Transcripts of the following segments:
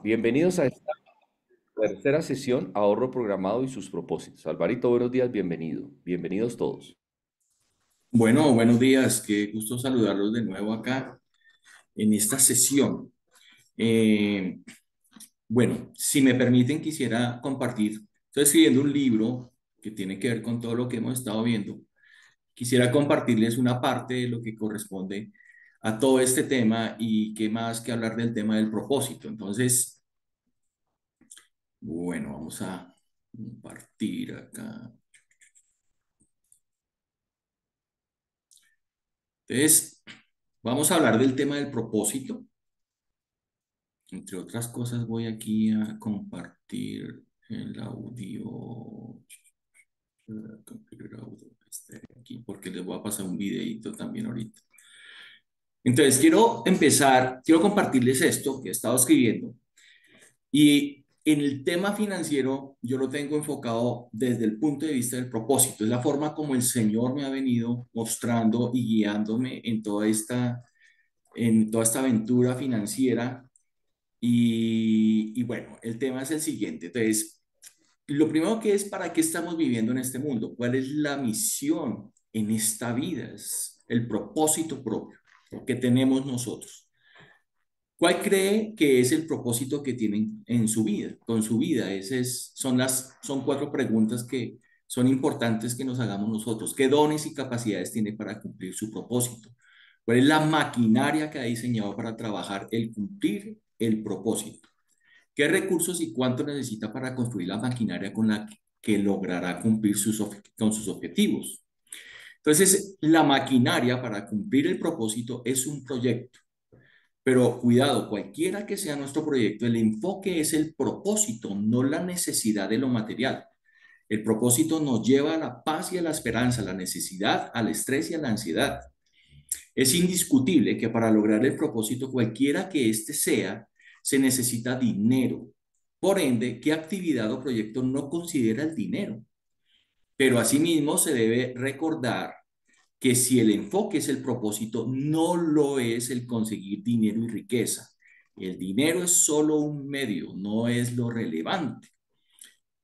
Bienvenidos a esta tercera sesión, ahorro programado y sus propósitos. Alvarito, buenos días, bienvenido. Bienvenidos todos. Bueno, buenos días, qué gusto saludarlos de nuevo acá en esta sesión. Eh, bueno, si me permiten, quisiera compartir. Estoy escribiendo un libro que tiene que ver con todo lo que hemos estado viendo. Quisiera compartirles una parte de lo que corresponde a todo este tema y qué más que hablar del tema del propósito. Entonces, bueno, vamos a compartir acá. Entonces, vamos a hablar del tema del propósito. Entre otras cosas, voy aquí a compartir el audio. Compartir el audio aquí porque les voy a pasar un videito también ahorita. Entonces, quiero compartirles esto que he estado escribiendo. Y en el tema financiero, yo lo tengo enfocado desde el punto de vista del propósito. Es la forma como el Señor me ha venido mostrando y guiándome en toda esta aventura financiera. Y bueno, el tema es el siguiente. Entonces, lo primero que es, ¿para qué estamos viviendo en este mundo? ¿Cuál es la misión en esta vida? Es el propósito propio que tenemos nosotros. ¿Cuál cree que es el propósito que tienen en su vida, con su vida? Son cuatro preguntas que son importantes que nos hagamos nosotros. ¿Qué dones y capacidades tiene para cumplir su propósito? ¿Cuál es la maquinaria que ha diseñado para trabajar el cumplir el propósito? ¿Qué recursos y cuánto necesita para construir la maquinaria con la que logrará cumplir con sus objetivos? Entonces, la maquinaria para cumplir el propósito es un proyecto, pero cuidado, cualquiera que sea nuestro proyecto, el enfoque es el propósito, no la necesidad de lo material. El propósito nos lleva a la paz y a la esperanza, a la necesidad, al estrés y a la ansiedad. Es indiscutible que para lograr el propósito, cualquiera que éste sea, se necesita dinero. Por ende, ¿qué actividad o proyecto no considera el dinero? Pero asimismo se debe recordar que si el enfoque es el propósito, no lo es el conseguir dinero y riqueza. El dinero es solo un medio, no es lo relevante.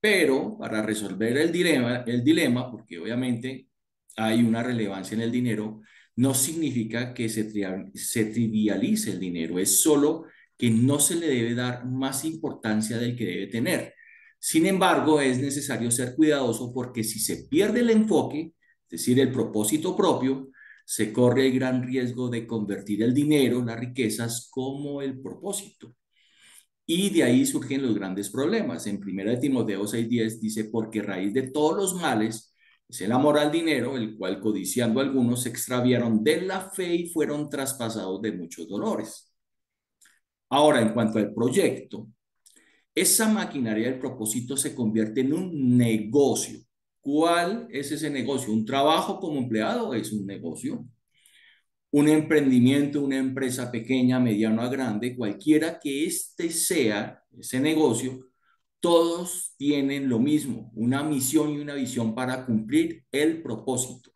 Pero para resolver el dilema, porque obviamente hay una relevancia en el dinero, no significa que se trivialice el dinero, es solo que no se le debe dar más importancia del que debe tener. Sin embargo, es necesario ser cuidadoso porque si se pierde el enfoque, es decir, el propósito propio, se corre el gran riesgo de convertir el dinero, las riquezas, como el propósito. Y de ahí surgen los grandes problemas. En 1 Timoteo 6:10 dice, porque raíz de todos los males es el amor al dinero, el cual codiciando algunos se extraviaron de la fe y fueron traspasados de muchos dolores. Ahora, en cuanto al proyecto, esa maquinaria del propósito se convierte en un negocio. ¿Cuál es ese negocio? ¿Un trabajo como empleado? Es un negocio. Un emprendimiento, una empresa pequeña, mediana o grande, cualquiera que este sea, ese negocio, todos tienen lo mismo, una misión y una visión para cumplir el propósito.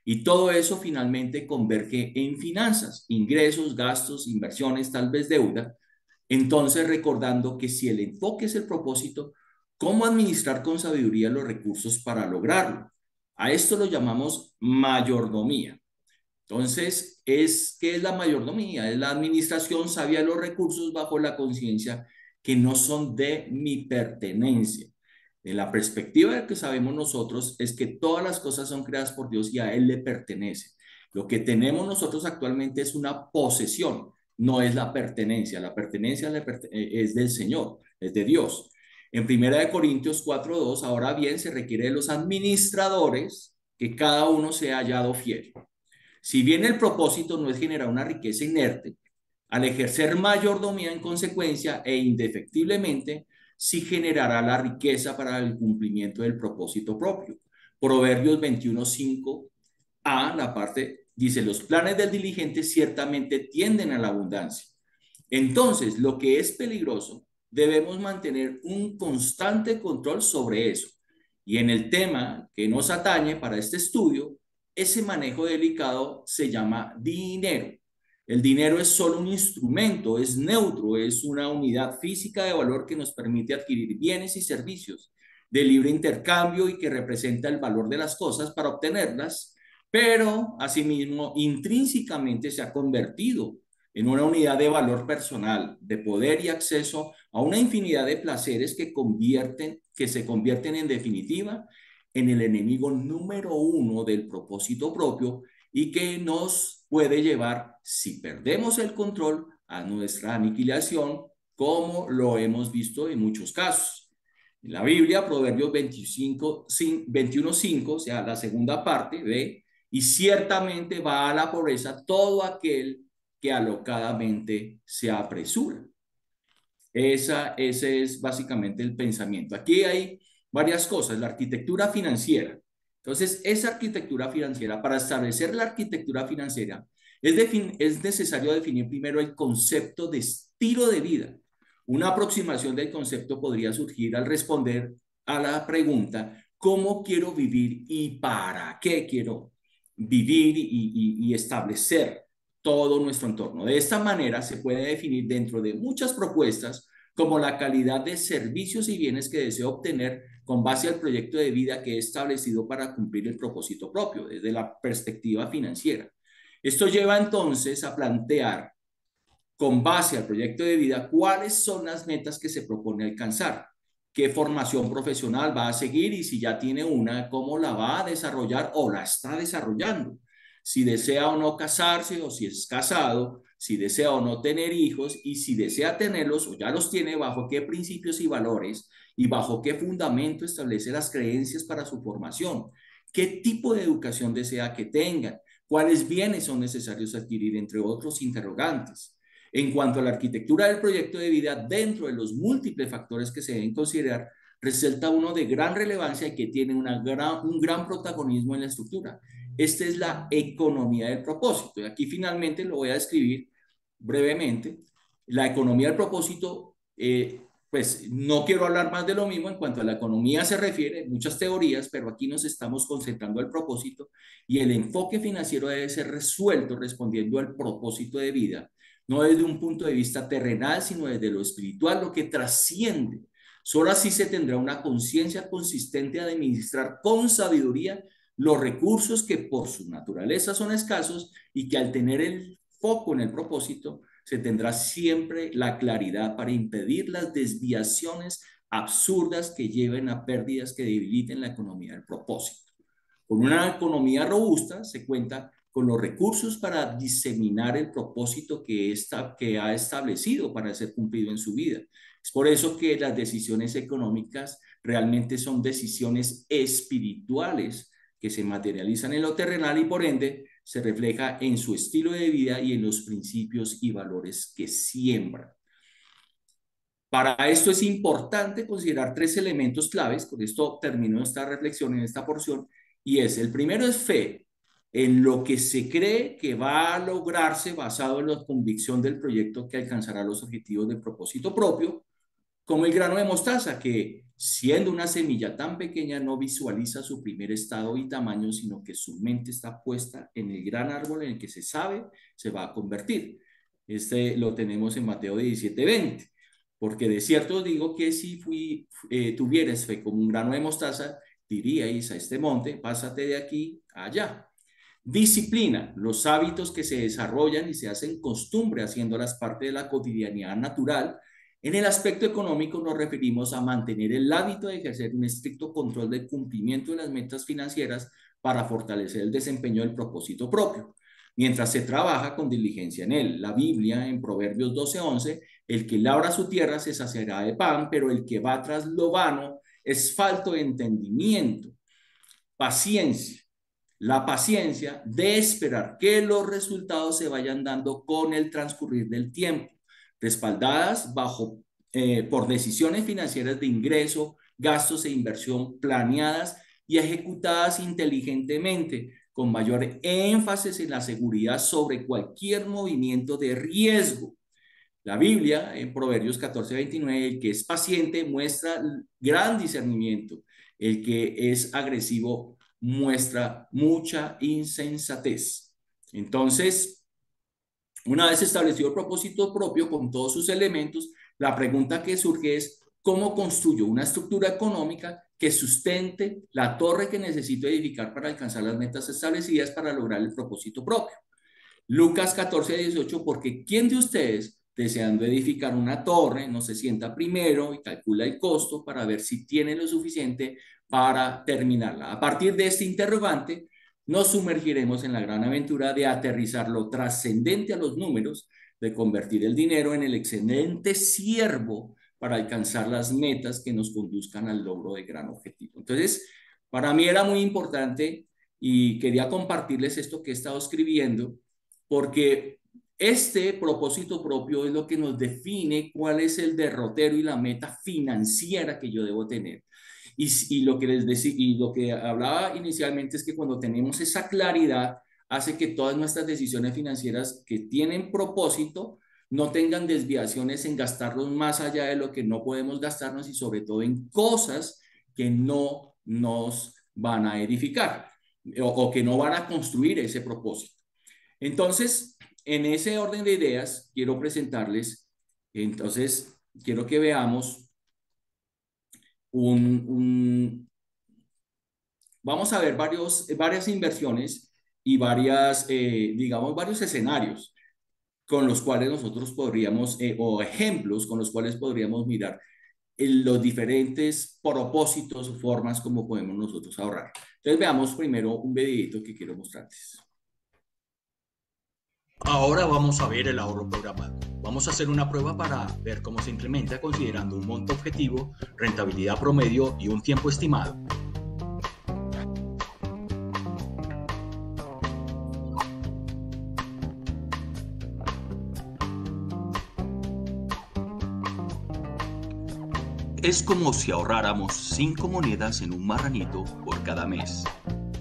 Y todo eso finalmente converge en finanzas, ingresos, gastos, inversiones, tal vez deuda. Entonces, recordando que si el enfoque es el propósito, ¿cómo administrar con sabiduría los recursos para lograrlo? A esto lo llamamos mayordomía. Entonces, ¿qué es la mayordomía? Es la administración sabia de los recursos bajo la conciencia que no son de mi pertenencia. De la perspectiva de que sabemos nosotros es que todas las cosas son creadas por Dios y a Él le pertenece. Lo que tenemos nosotros actualmente es una posesión, no es la pertenencia. La pertenencia es del Señor, es de Dios. En 1 Corintios 4:2, ahora bien, se requiere de los administradores que cada uno sea hallado fiel. Si bien el propósito no es generar una riqueza inerte, al ejercer mayordomía en consecuencia e indefectiblemente, sí generará la riqueza para el cumplimiento del propósito propio. Proverbios 21:5a, la parte, dice, los planes del diligente ciertamente tienden a la abundancia. Entonces, lo que es peligroso, debemos mantener un constante control sobre eso. Y en el tema que nos atañe para este estudio, ese manejo delicado se llama dinero. El dinero es solo un instrumento, es neutro, es una unidad física de valor que nos permite adquirir bienes y servicios de libre intercambio y que representa el valor de las cosas para obtenerlas, pero asimismo intrínsecamente se ha convertido en una unidad de valor personal, de poder y acceso a una infinidad de placeres que se convierten en definitiva en el enemigo número uno del propósito propio y que nos puede llevar, si perdemos el control, a nuestra aniquilación, como lo hemos visto en muchos casos. En la Biblia, Proverbios 21:5, o sea, la segunda parte, ve, y ciertamente va a la pobreza todo aquel que alocadamente se apresura. Ese es básicamente el pensamiento. Aquí hay varias cosas. La arquitectura financiera. Entonces, esa arquitectura financiera, para establecer la arquitectura financiera, es necesario definir primero el concepto de estilo de vida. Una aproximación del concepto podría surgir al responder a la pregunta, ¿cómo quiero vivir y para qué quiero vivir y establecer todo nuestro entorno? De esta manera se puede definir dentro de muchas propuestas como la calidad de servicios y bienes que deseo obtener con base al proyecto de vida que he establecido para cumplir el propósito propio desde la perspectiva financiera. Esto lleva entonces a plantear con base al proyecto de vida cuáles son las metas que se propone alcanzar, qué formación profesional va a seguir y si ya tiene una, cómo la va a desarrollar o la está desarrollando, si desea o no casarse o si es casado, si desea o no tener hijos y si desea tenerlos o ya los tiene, bajo qué principios y valores y bajo qué fundamento establece las creencias para su formación, qué tipo de educación desea que tengan, cuáles bienes son necesarios adquirir, entre otros interrogantes. En cuanto a la arquitectura del proyecto de vida, dentro de los múltiples factores que se deben considerar, resalta uno de gran relevancia y que tiene un gran protagonismo en la estructura. Esta es la economía del propósito. Y aquí finalmente lo voy a describir brevemente. La economía del propósito, pues no quiero hablar más de lo mismo en cuanto a la economía se refiere, muchas teorías, pero aquí nos estamos concentrando al propósito y el enfoque financiero debe ser resuelto respondiendo al propósito de vida, no desde un punto de vista terrenal, sino desde lo espiritual, lo que trasciende. Solo así se tendrá una conciencia consistente de administrar con sabiduría los recursos que por su naturaleza son escasos y que al tener el foco en el propósito, se tendrá siempre la claridad para impedir las desviaciones absurdas que lleven a pérdidas que debiliten la economía del propósito. Con una economía robusta se cuenta con los recursos para diseminar el propósito que ha establecido para ser cumplido en su vida. Es por eso que las decisiones económicas realmente son decisiones espirituales que se materializan en lo terrenal y por ende se refleja en su estilo de vida y en los principios y valores que siembran. Para esto es importante considerar tres elementos claves, con esto termino esta reflexión en esta porción, y es, el primero es fe, en lo que se cree que va a lograrse basado en la convicción del proyecto que alcanzará los objetivos de propósito propio, como el grano de mostaza, que siendo una semilla tan pequeña no visualiza su primer estado y tamaño, sino que su mente está puesta en el gran árbol en el que se sabe se va a convertir. Este lo tenemos en Mateo 17:20. Porque de cierto os digo que si tuvieres fe como un grano de mostaza, diríais a este monte, pásate de aquí a allá. Disciplina, los hábitos que se desarrollan y se hacen costumbre haciéndolas parte de la cotidianidad natural. En el aspecto económico nos referimos a mantener el hábito de ejercer un estricto control del cumplimiento de las metas financieras para fortalecer el desempeño del propósito propio, mientras se trabaja con diligencia en él. La Biblia, en Proverbios 12:11, el que labra su tierra se saciará de pan, pero el que va tras lo vano es falto de entendimiento. Paciencia. La paciencia de esperar que los resultados se vayan dando con el transcurrir del tiempo, respaldadas por decisiones financieras de ingreso, gastos e inversión planeadas y ejecutadas inteligentemente, con mayor énfasis en la seguridad sobre cualquier movimiento de riesgo. La Biblia, en Proverbios 14:29, el que es paciente muestra gran discernimiento, el que es agresivo muestra mucha insensatez. Entonces, Una vez establecido el propósito propio con todos sus elementos, la pregunta que surge es, ¿cómo construyo una estructura económica que sustente la torre que necesito edificar para alcanzar las metas establecidas para lograr el propósito propio? Lucas 14:18, porque ¿quién de ustedes, deseando edificar una torre, no se sienta primero y calcula el costo para ver si tiene lo suficiente para terminarla? A partir de este interrogante, nos sumergiremos en la gran aventura de aterrizar lo trascendente a los números, de convertir el dinero en el excelente siervo para alcanzar las metas que nos conduzcan al logro de gran objetivo. Entonces, para mí era muy importante y quería compartirles esto que he estado escribiendo porque este propósito propio es lo que nos define cuál es el derrotero y la meta financiera que yo debo tener. Lo que les decía, y lo que hablaba inicialmente es que cuando tenemos esa claridad, hace que todas nuestras decisiones financieras que tienen propósito no tengan desviaciones en gastarlos más allá de lo que no podemos gastarnos y sobre todo en cosas que no nos van a edificar o que no van a construir ese propósito. Entonces, en ese orden de ideas, quiero presentarles, entonces, quiero que veamos un, un vamos a ver varias inversiones y digamos, varios escenarios con los cuales nosotros podríamos, o ejemplos con los cuales podríamos mirar los diferentes propósitos o formas como podemos nosotros ahorrar. Entonces, veamos primero un videito que quiero mostrarles. Ahora vamos a ver el ahorro programado. Vamos a hacer una prueba para ver cómo se implementa considerando un monto objetivo, rentabilidad promedio y un tiempo estimado. Es como si ahorráramos 5 monedas en un marranito por cada mes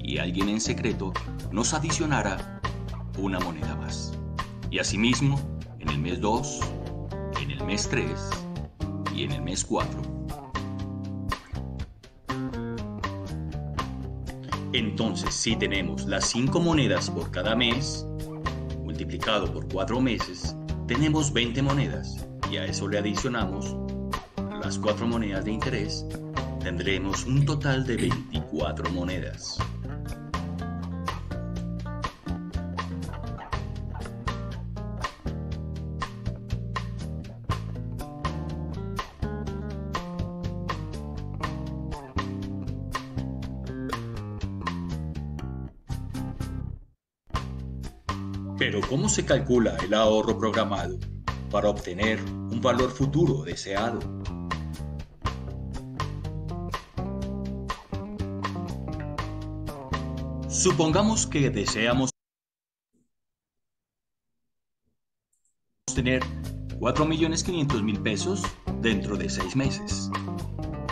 y alguien en secreto nos adicionara una moneda más. Y asimismo, en el mes 2, en el mes 3 y en el mes 4. Entonces, si tenemos las 5 monedas por cada mes, multiplicado por 4 meses, tenemos 20 monedas y a eso le adicionamos las 4 monedas de interés, tendremos un total de 24 monedas. Pero ¿cómo se calcula el ahorro programado para obtener un valor futuro deseado? Supongamos que deseamos tener 4.500.000 pesos dentro de 6 meses,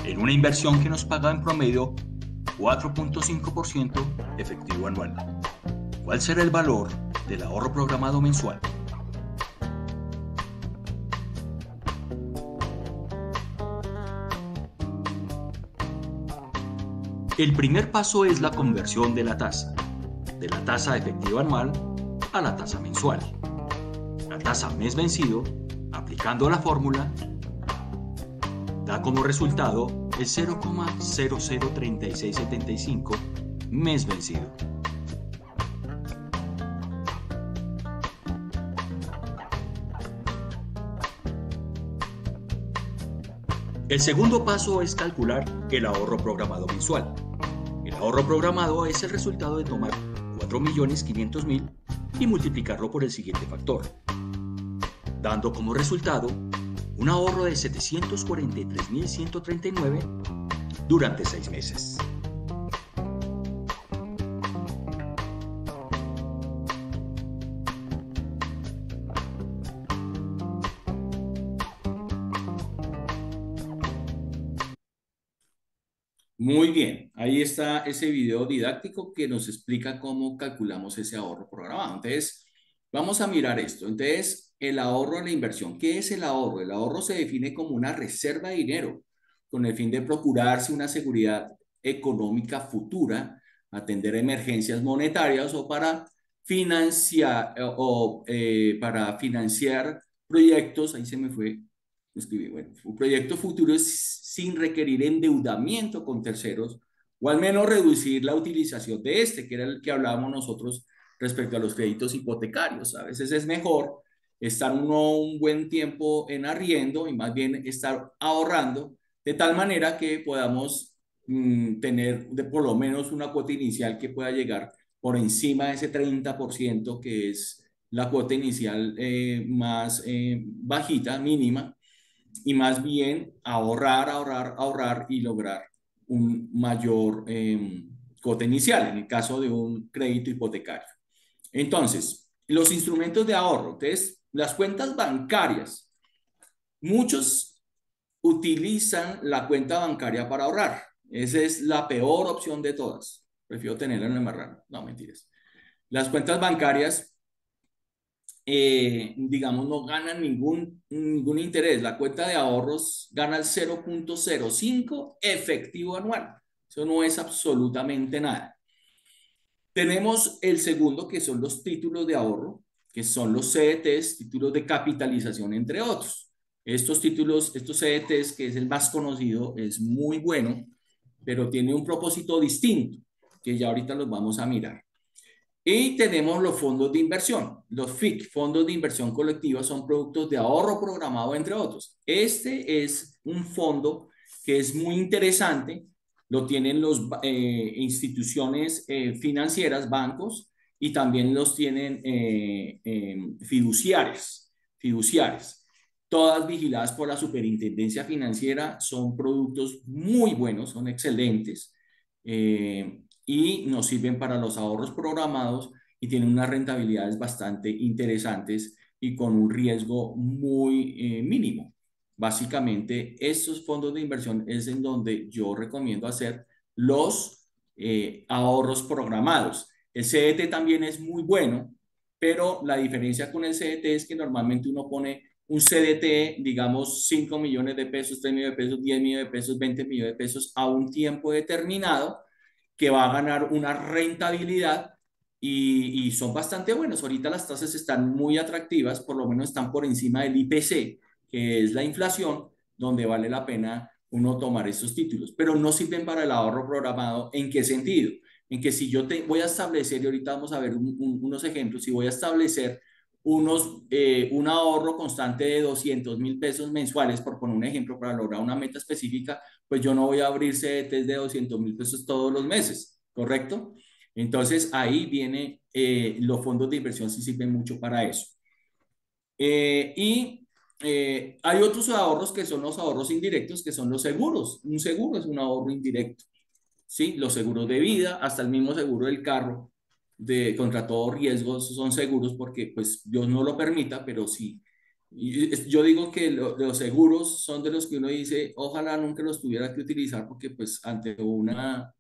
en una inversión que nos paga en promedio 4.5% efectivo anual. ¿Cuál será el valor del ahorro programado mensual? El primer paso es la conversión de la tasa efectiva anual a la tasa mensual. La tasa mes vencido, aplicando la fórmula, da como resultado el 0,003675 mes vencido. El segundo paso es calcular el ahorro programado mensual. El ahorro programado es el resultado de tomar 4.500.000 y multiplicarlo por el siguiente factor, dando como resultado un ahorro de 743.139 durante 6 meses. Muy bien, ahí está ese video didáctico que nos explica cómo calculamos ese ahorro programado. Entonces, vamos a mirar esto. Entonces, el ahorro en la inversión. ¿Qué es el ahorro? El ahorro se define como una reserva de dinero con el fin de procurarse una seguridad económica futura, atender emergencias monetarias o para para financiar proyectos, ahí se me fue, escribí, bueno, proyectos futuros sin requerir endeudamiento con terceros, o al menos reducir la utilización de este, que era el que hablábamos nosotros respecto a los créditos hipotecarios. A veces es mejor estar uno un buen tiempo en arriendo y más bien estar ahorrando de tal manera que podamos tener por lo menos una cuota inicial que pueda llegar por encima de ese 30% que es la cuota inicial más bajita, mínima, y más bien ahorrar y lograr un mayor cuota inicial en el caso de un crédito hipotecario. Entonces, los instrumentos de ahorro, entonces, las cuentas bancarias, muchos utilizan la cuenta bancaria para ahorrar. Esa es la peor opción de todas. Prefiero tenerla en el marrano. No, mentiras. Las cuentas bancarias, digamos, no ganan ningún interés. La cuenta de ahorros gana el 0.05 efectivo anual. Eso no es absolutamente nada. Tenemos el segundo, que son los títulos de ahorro, que son los CDTs, títulos de capitalización, entre otros. Estos títulos, estos CDTs, que es el más conocido, es muy bueno, pero tiene un propósito distinto, que ya ahorita los vamos a mirar. Y tenemos los fondos de inversión. Los FIC, fondos de inversión colectiva, son productos de ahorro programado, entre otros. Este es un fondo que es muy interesante. Lo tienen las instituciones financieras, bancos, y también los tienen fiduciarias. Todas vigiladas por la Superintendencia Financiera. Son productos muy buenos, son excelentes. Y nos sirven para los ahorros programados y tienen unas rentabilidades bastante interesantes y con un riesgo muy mínimo. Básicamente, estos fondos de inversión es en donde yo recomiendo hacer los ahorros programados. El CDT también es muy bueno, pero la diferencia con el CDT es que normalmente uno pone un CDT, digamos, 5 millones de pesos, 3 millones de pesos, 10 millones de pesos, 20 millones de pesos a un tiempo determinado, que va a ganar una rentabilidad y son bastante buenos. Ahorita las tasas están muy atractivas, por lo menos están por encima del IPC, que es la inflación, donde vale la pena uno tomar estos títulos, pero no sirven para el ahorro programado. ¿En qué sentido? En que si yo voy a establecer, y ahorita vamos a ver unos ejemplos, si voy a establecer un ahorro constante de 200,000 pesos mensuales, por poner un ejemplo, para lograr una meta específica, pues yo no voy a abrir CDTs de 200,000 pesos todos los meses, ¿correcto? Entonces ahí viene, los fondos de inversión sí sirven mucho para eso. Hay otros ahorros que son los ahorros indirectos, que son los seguros. Un seguro es un ahorro indirecto, ¿sí? Los seguros de vida, hasta el mismo seguro del carro, contra todo riesgo, son seguros porque pues Dios no lo permita, pero sí. Yo digo que los seguros son de los que uno dice, ojalá nunca los tuviera que utilizar porque pues ante una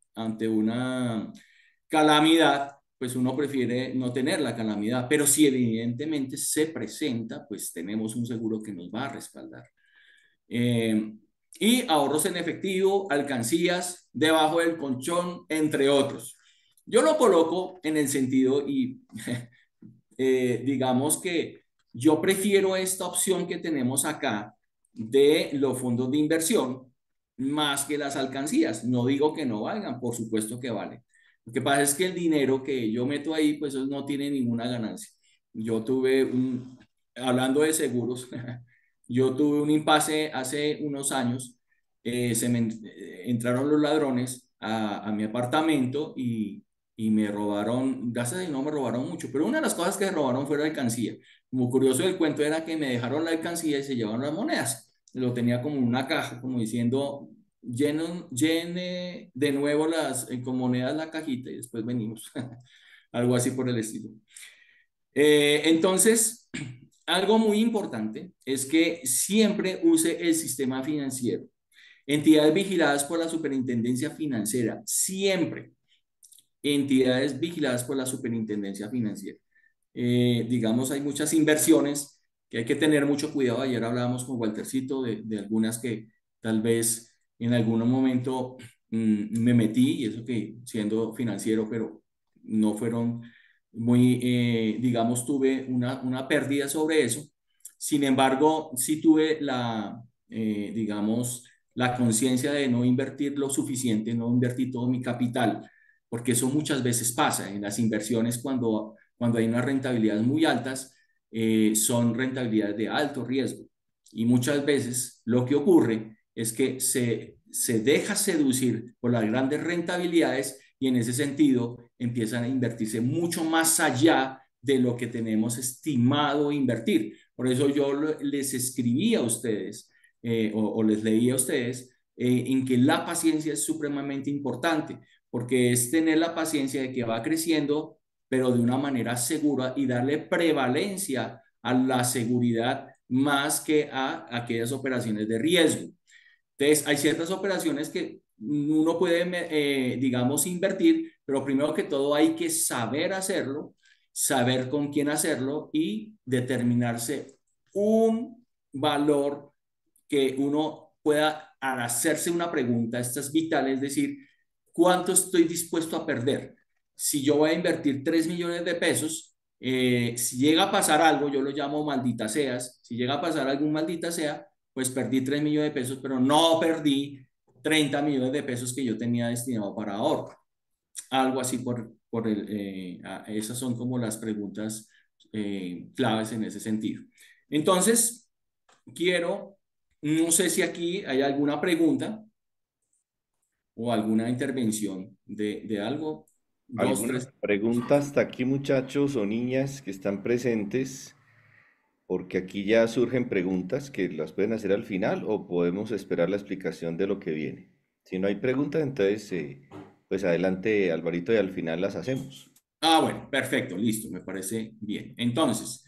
calamidad, pues uno prefiere no tener la calamidad, pero si evidentemente se presenta, pues tenemos un seguro que nos va a respaldar. Eh, y ahorros en efectivo, alcancías, debajo del colchón, entre otros. Yo lo coloco en el sentido y digamos que yo prefiero esta opción que tenemos acá de los fondos de inversión más que las alcancías. No digo que no valgan, por supuesto que valen. Lo que pasa es que el dinero que yo meto ahí, pues eso no tiene ninguna ganancia. Yo tuve hablando de seguros, yo tuve un impasse hace unos años. Entraron los ladrones a mi apartamento y me robaron, gracias a Dios no me robaron mucho, pero una de las cosas que se robaron fue la alcancía. Como curioso del cuento era que me dejaron la alcancía y se llevaron las monedas. Lo tenía como en una caja, como diciendo, llene de nuevo con monedas la cajita y después venimos. Algo así por el estilo. Entonces, algo muy importante es que siempre use el sistema financiero. Entidades vigiladas por la Superintendencia Financiera, siempre. Entidades vigiladas por la Superintendencia Financiera. Digamos, hay muchas inversiones que hay que tener mucho cuidado. Ayer hablábamos con Waltercito de algunas que tal vez en algún momento, mm, me metí, y eso que siendo financiero, pero no fueron digamos, tuve una pérdida sobre eso. Sin embargo, sí tuve digamos, la conciencia de no invertir lo suficiente, no invertir todo mi capital, porque eso muchas veces pasa en las inversiones cuando hay unas rentabilidades muy altas, son rentabilidades de alto riesgo. Y muchas veces lo que ocurre es que se deja seducir por las grandes rentabilidades y en ese sentido empiezan a invertirse mucho más allá de lo que tenemos estimado invertir. Por eso yo les escribí a ustedes o les leí a ustedes en que la paciencia es supremamente importante, porque es tener la paciencia de que va creciendo, pero de una manera segura y darle prevalencia a la seguridad más que a aquellas operaciones de riesgo. Entonces, hay ciertas operaciones que uno puede, digamos, invertir, pero primero que todo hay que saber hacerlo, saber con quién hacerlo y determinarse un valor que uno pueda al hacerse una pregunta, esta es vital, es decir, ¿cuánto estoy dispuesto a perder? Si yo voy a invertir 3 millones de pesos, si llega a pasar algo, yo lo llamo maldita seas, si llega a pasar algún maldita sea, pues perdí 3 millones de pesos, pero no perdí 30 millones de pesos que yo tenía destinado para ahorro. Algo así esas son como las preguntas claves en ese sentido. Entonces, no sé si aquí hay alguna pregunta o alguna intervención de algo. Dos, ¿Alguna tres. pregunta hasta aquí, muchachos o niñas que están presentes? Porque aquí ya surgen preguntas que las pueden hacer al final o podemos esperar la explicación de lo que viene. Si no hay preguntas, entonces, pues adelante, Alvarito, y al final las hacemos. Ah, bueno, perfecto, listo, me parece bien. Entonces,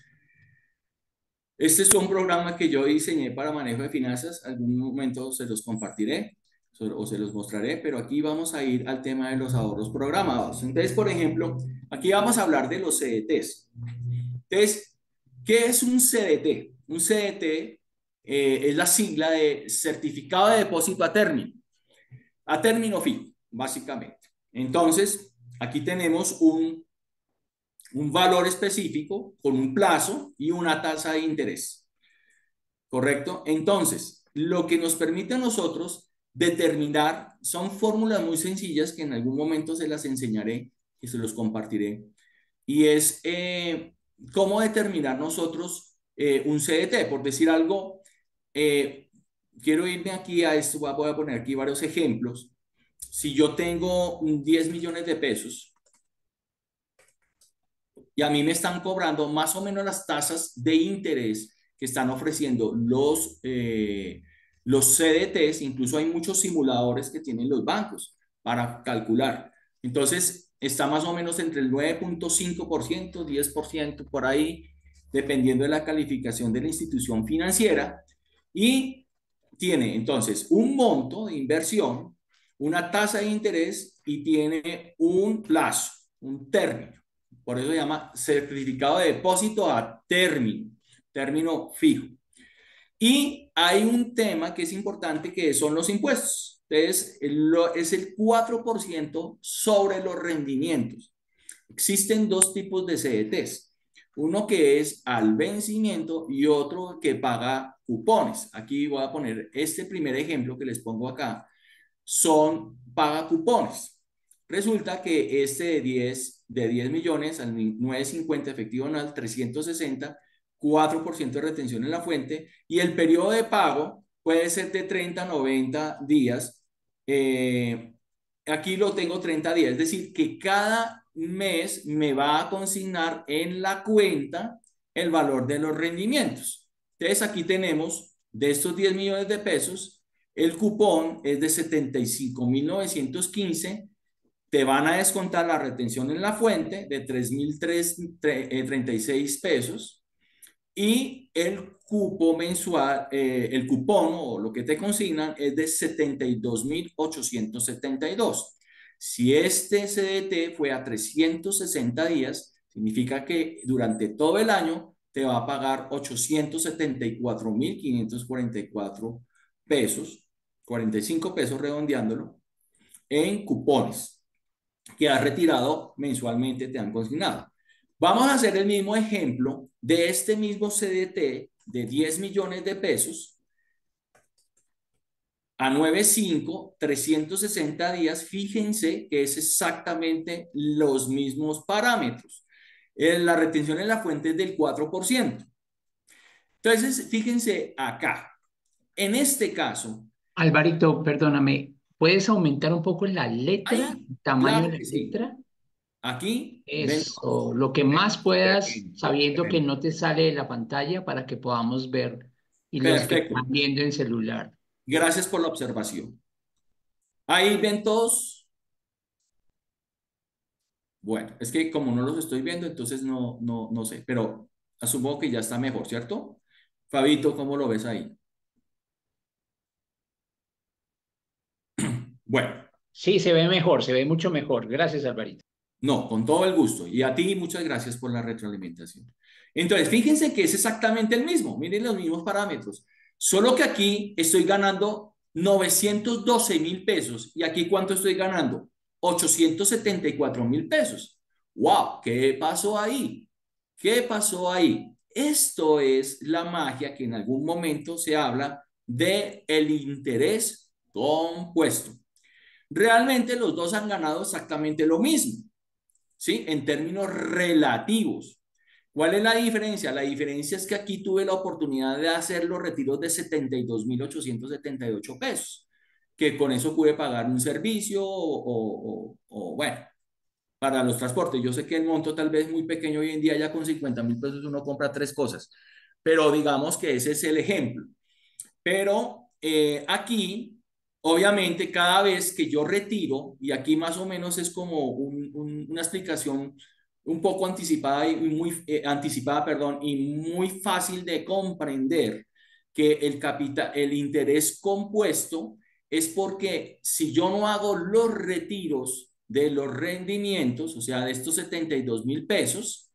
este es un programa que yo diseñé para manejo de finanzas. Algún momento se los compartiré o se los mostraré, pero aquí vamos a ir al tema de los ahorros programados. Entonces, por ejemplo, aquí vamos a hablar de los CDTs. Entonces, ¿qué es un CDT? Un CDT es la sigla de Certificado de Depósito a término fijo, básicamente. Entonces, aquí tenemos un valor específico con un plazo y una tasa de interés. ¿Correcto? Entonces, lo que nos permite a nosotros determinar son fórmulas muy sencillas que en algún momento se las enseñaré y se los compartiré. Y es cómo determinar nosotros un CDT. Por decir algo, quiero irme aquí a esto, voy a poner aquí varios ejemplos. Si yo tengo 10 millones de pesos y a mí me están cobrando más o menos las tasas de interés que están ofreciendo los CDTs, incluso hay muchos simuladores que tienen los bancos para calcular. Entonces, está más o menos entre el 9.5%, 10% por ahí, dependiendo de la calificación de la institución financiera. Y tiene entonces un monto de inversión, una tasa de interés y tiene un plazo, un término. Por eso se llama certificado de depósito a término fijo. Y hay un tema que es importante que son los impuestos. Entonces, es el 4% sobre los rendimientos. Existen dos tipos de CDTs. Uno que es al vencimiento y otro que paga cupones. Aquí voy a poner este primer ejemplo que les pongo acá. Paga cupones. Resulta que este de 10 millones al 9.50 efectivo anual, 360, 4% de retención en la fuente y el periodo de pago puede ser de 30 a 90 días. Aquí lo tengo 30 días, es decir, que cada mes me va a consignar en la cuenta el valor de los rendimientos. Entonces aquí tenemos de estos 10 millones de pesos, el cupón es de 75.915, te van a descontar la retención en la fuente de 3.036 pesos y el cupo mensual, el cupón o lo que te consignan es de 72.872. Si este CDT fue a 360 días, significa que durante todo el año te va a pagar 874.544 pesos, 45 pesos redondeándolo, en cupones que has retirado mensualmente, te han consignado. Vamos a hacer el mismo ejemplo de este mismo CDT de 10 millones de pesos a 9.5, 360 días. Fíjense que es exactamente los mismos parámetros. La retención en la fuente es del 4%. Entonces, fíjense acá. En este caso, Alvarito, perdóname, ¿puedes aumentar un poco la letra, ahí, el tamaño claro de la que sí. letra? Aquí, ven, Eso, lo que más puedas, sabiendo que Excelente. no te sale de la pantalla para que podamos ver y los que perfecto. están viendo en celular. Gracias por la observación. Ahí ven todos. Bueno, es que como no los estoy viendo, entonces no sé, pero asumo que ya está mejor, ¿cierto? Fabito, ¿cómo lo ves ahí? Bueno, Sí, se ve mejor, se ve mucho mejor. Gracias, Alvarito. no, con todo el gusto. Y a ti muchas gracias por la retroalimentación. Entonces, fíjense que es exactamente el mismo. Miren los mismos parámetros. Solo que aquí estoy ganando 912.000 pesos. ¿Y aquí cuánto estoy ganando? 874.000 pesos. ¡Wow! ¿Qué pasó ahí? ¿Qué pasó ahí? Esto es la magia que en algún momento se habla de el interés compuesto. Realmente los dos han ganado exactamente lo mismo, ¿sí? En términos relativos. ¿Cuál es la diferencia? La diferencia es que aquí tuve la oportunidad de hacer los retiros de 72.878 pesos, que con eso pude pagar un servicio bueno, para los transportes. Yo sé que el monto tal vez es muy pequeño hoy en día, ya con 50.000 pesos uno compra tres cosas, pero digamos que ese es el ejemplo. Pero aquí, obviamente, cada vez que yo retiro, y aquí más o menos es como una explicación un poco anticipada y muy anticipada, perdón, y muy fácil de comprender que el interés compuesto es porque si yo no hago los retiros de los rendimientos, o sea, de estos 72.000 pesos,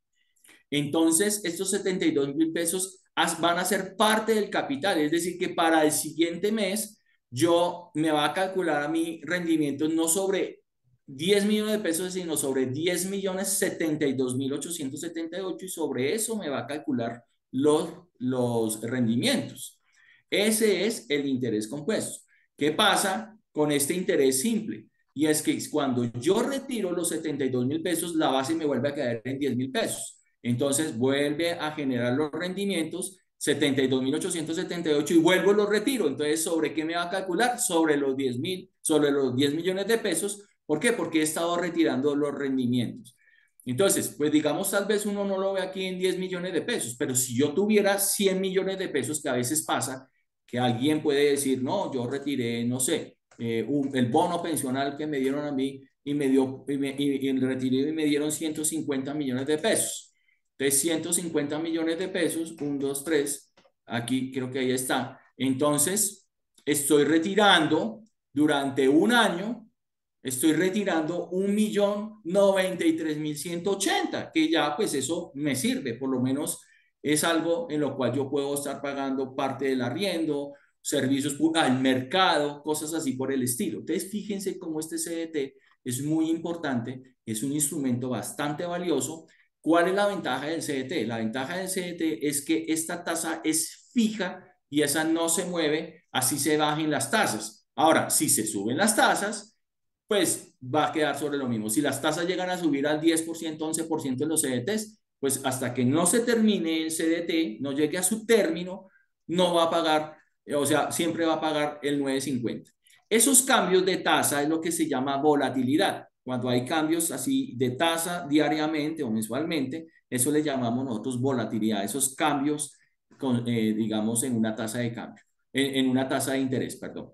entonces estos 72.000 pesos van a ser parte del capital, es decir, que para el siguiente mes yo me va a calcular a mi rendimiento no sobre 10 millones de pesos, sino sobre 10.072.878 y sobre eso me va a calcular los rendimientos. Ese es el interés compuesto. ¿Qué pasa con este interés simple? Y es que cuando yo retiro los 72.000 pesos, la base me vuelve a quedar en 10.000 pesos. Entonces vuelve a generar los rendimientos 72.878 y vuelvo y los retiro. Entonces, ¿sobre qué me va a calcular? Sobre los 10.000, sobre los 10 millones de pesos. ¿Por qué? Porque he estado retirando los rendimientos. Entonces, pues digamos, tal vez uno no lo ve aquí en 10 millones de pesos, pero si yo tuviera 100 millones de pesos, que a veces pasa, que alguien puede decir, no, yo retiré, no sé, el bono pensional que me dieron a mí y me dio, y retiré y me dieron 150 millones de pesos. Entonces, 150 millones de pesos, 1, 2, 3, aquí creo que ahí está. Entonces, estoy retirando durante un año, estoy retirando 1.093.180, que ya pues eso me sirve, por lo menos es algo en lo cual yo puedo estar pagando parte del arriendo, servicios al mercado, cosas así por el estilo. Entonces, fíjense cómo este CDT es muy importante, es un instrumento bastante valioso. ¿Cuál es la ventaja del CDT? La ventaja del CDT es que esta tasa es fija y esa no se mueve, así se bajen las tasas. Ahora, si se suben las tasas, pues va a quedar sobre lo mismo. Si las tasas llegan a subir al 10%, 11% en los CDTs, pues hasta que no se termine el CDT, no llegue a su término, no va a pagar, o sea, siempre va a pagar el 9.50. Esos cambios de tasa es lo que se llama volatilidad. Cuando hay cambios así de tasa diariamente o mensualmente, eso le llamamos nosotros volatilidad, esos cambios, digamos, en una tasa de cambio, en una tasa de interés, perdón.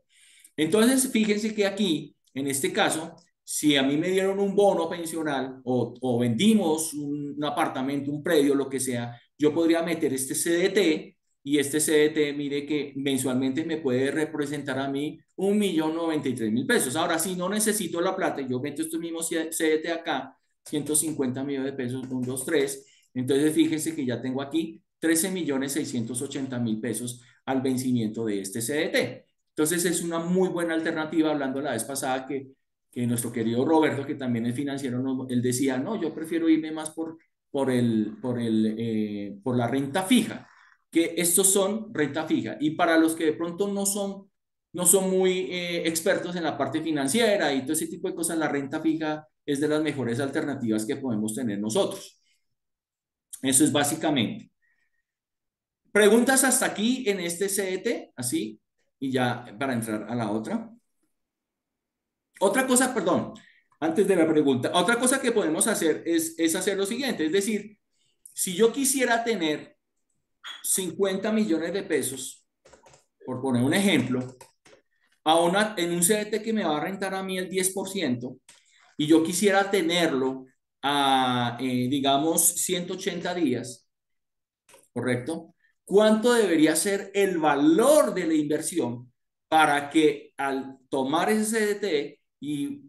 Entonces, fíjense que aquí, en este caso, si a mí me dieron un bono pensional o vendimos un apartamento, un predio, lo que sea, yo podría meter este CDT y este CDT, mire que mensualmente me puede representar a mí 1.093.000 pesos. Ahora, si no necesito la plata, yo meto estos mismos CDT acá, 150 millones de pesos, 1, 2, 3. Entonces, fíjense que ya tengo aquí 13.680.000 pesos al vencimiento de este CDT. Entonces es una muy buena alternativa, hablando la vez pasada que nuestro querido Roberto, que también es financiero, él decía, no, yo prefiero irme más por la renta fija, que estos son renta fija. Y para los que de pronto no son muy expertos en la parte financiera y todo ese tipo de cosas, la renta fija es de las mejores alternativas que podemos tener nosotros. Eso es básicamente. Preguntas hasta aquí en este CDT, así, y ya para entrar a la otra. Otra cosa, perdón, antes de la pregunta, otra cosa que podemos hacer es hacer lo siguiente, es decir, si yo quisiera tener 50 millones de pesos, por poner un ejemplo, en un CDT que me va a rentar a mí el 10%, y yo quisiera tenerlo a, digamos, 180 días, ¿correcto? ¿Cuánto debería ser el valor de la inversión para que al tomar ese CDT y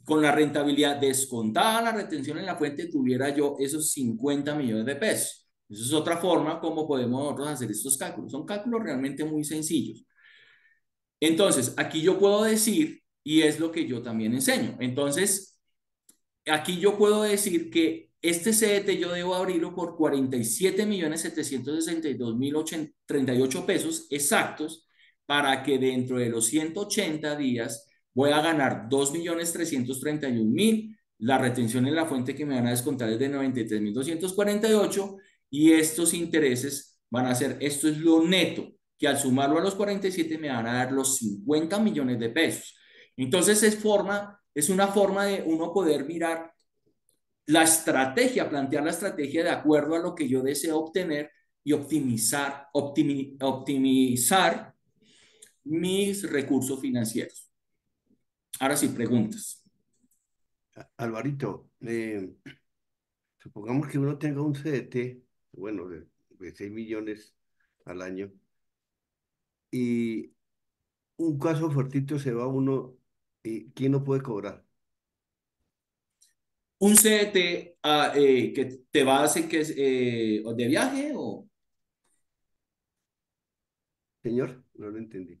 con la rentabilidad descontada la retención en la fuente tuviera yo esos 50 millones de pesos? Esa es otra forma como podemos nosotros hacer estos cálculos. Son cálculos realmente muy sencillos. Entonces, aquí yo puedo decir, y es lo que yo también enseño, entonces, aquí yo puedo decir que este CDT yo debo abrirlo por 47.762.038 pesos exactos para que dentro de los 180 días voy a ganar 2.331.000. La retención en la fuente que me van a descontar es de 93.248 y estos intereses van a ser, esto es lo neto, que al sumarlo a los 47 me van a dar los 50 millones de pesos. Entonces es una forma de uno poder mirar la estrategia, plantear la estrategia de acuerdo a lo que yo deseo obtener y optimizar mis recursos financieros. Ahora sí, preguntas. Alvarito, supongamos que uno tenga un CDT, bueno, de 6 millones al año, y un caso fuertito se va uno, y ¿quién no puede cobrar? Un CDT que te va a hacer que es de viaje Señor, no lo entendí.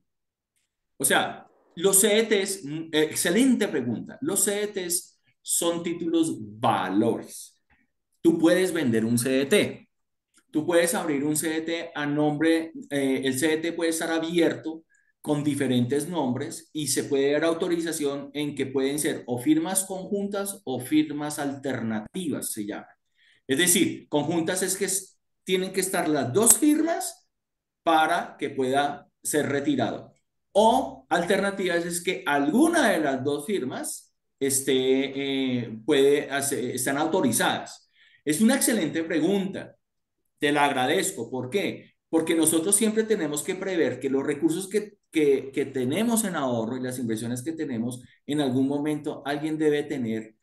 o sea, los CDTs, excelente pregunta. Los CDTs son títulos valores. Tú puedes vender un CDT. Tú puedes abrir un CDT a nombre, el CDT puede estar abierto con diferentes nombres y se puede dar autorización en que pueden ser o firmas conjuntas o firmas alternativas, se llama. Es decir, conjuntas es que tienen que estar las dos firmas para que pueda ser retirado. O alternativas es que alguna de las dos firmas están autorizadas. Es una excelente pregunta. Te la agradezco. ¿Por qué? Porque nosotros siempre tenemos que prever que los recursos que tenemos en ahorro y las inversiones que tenemos, en algún momento alguien debe tener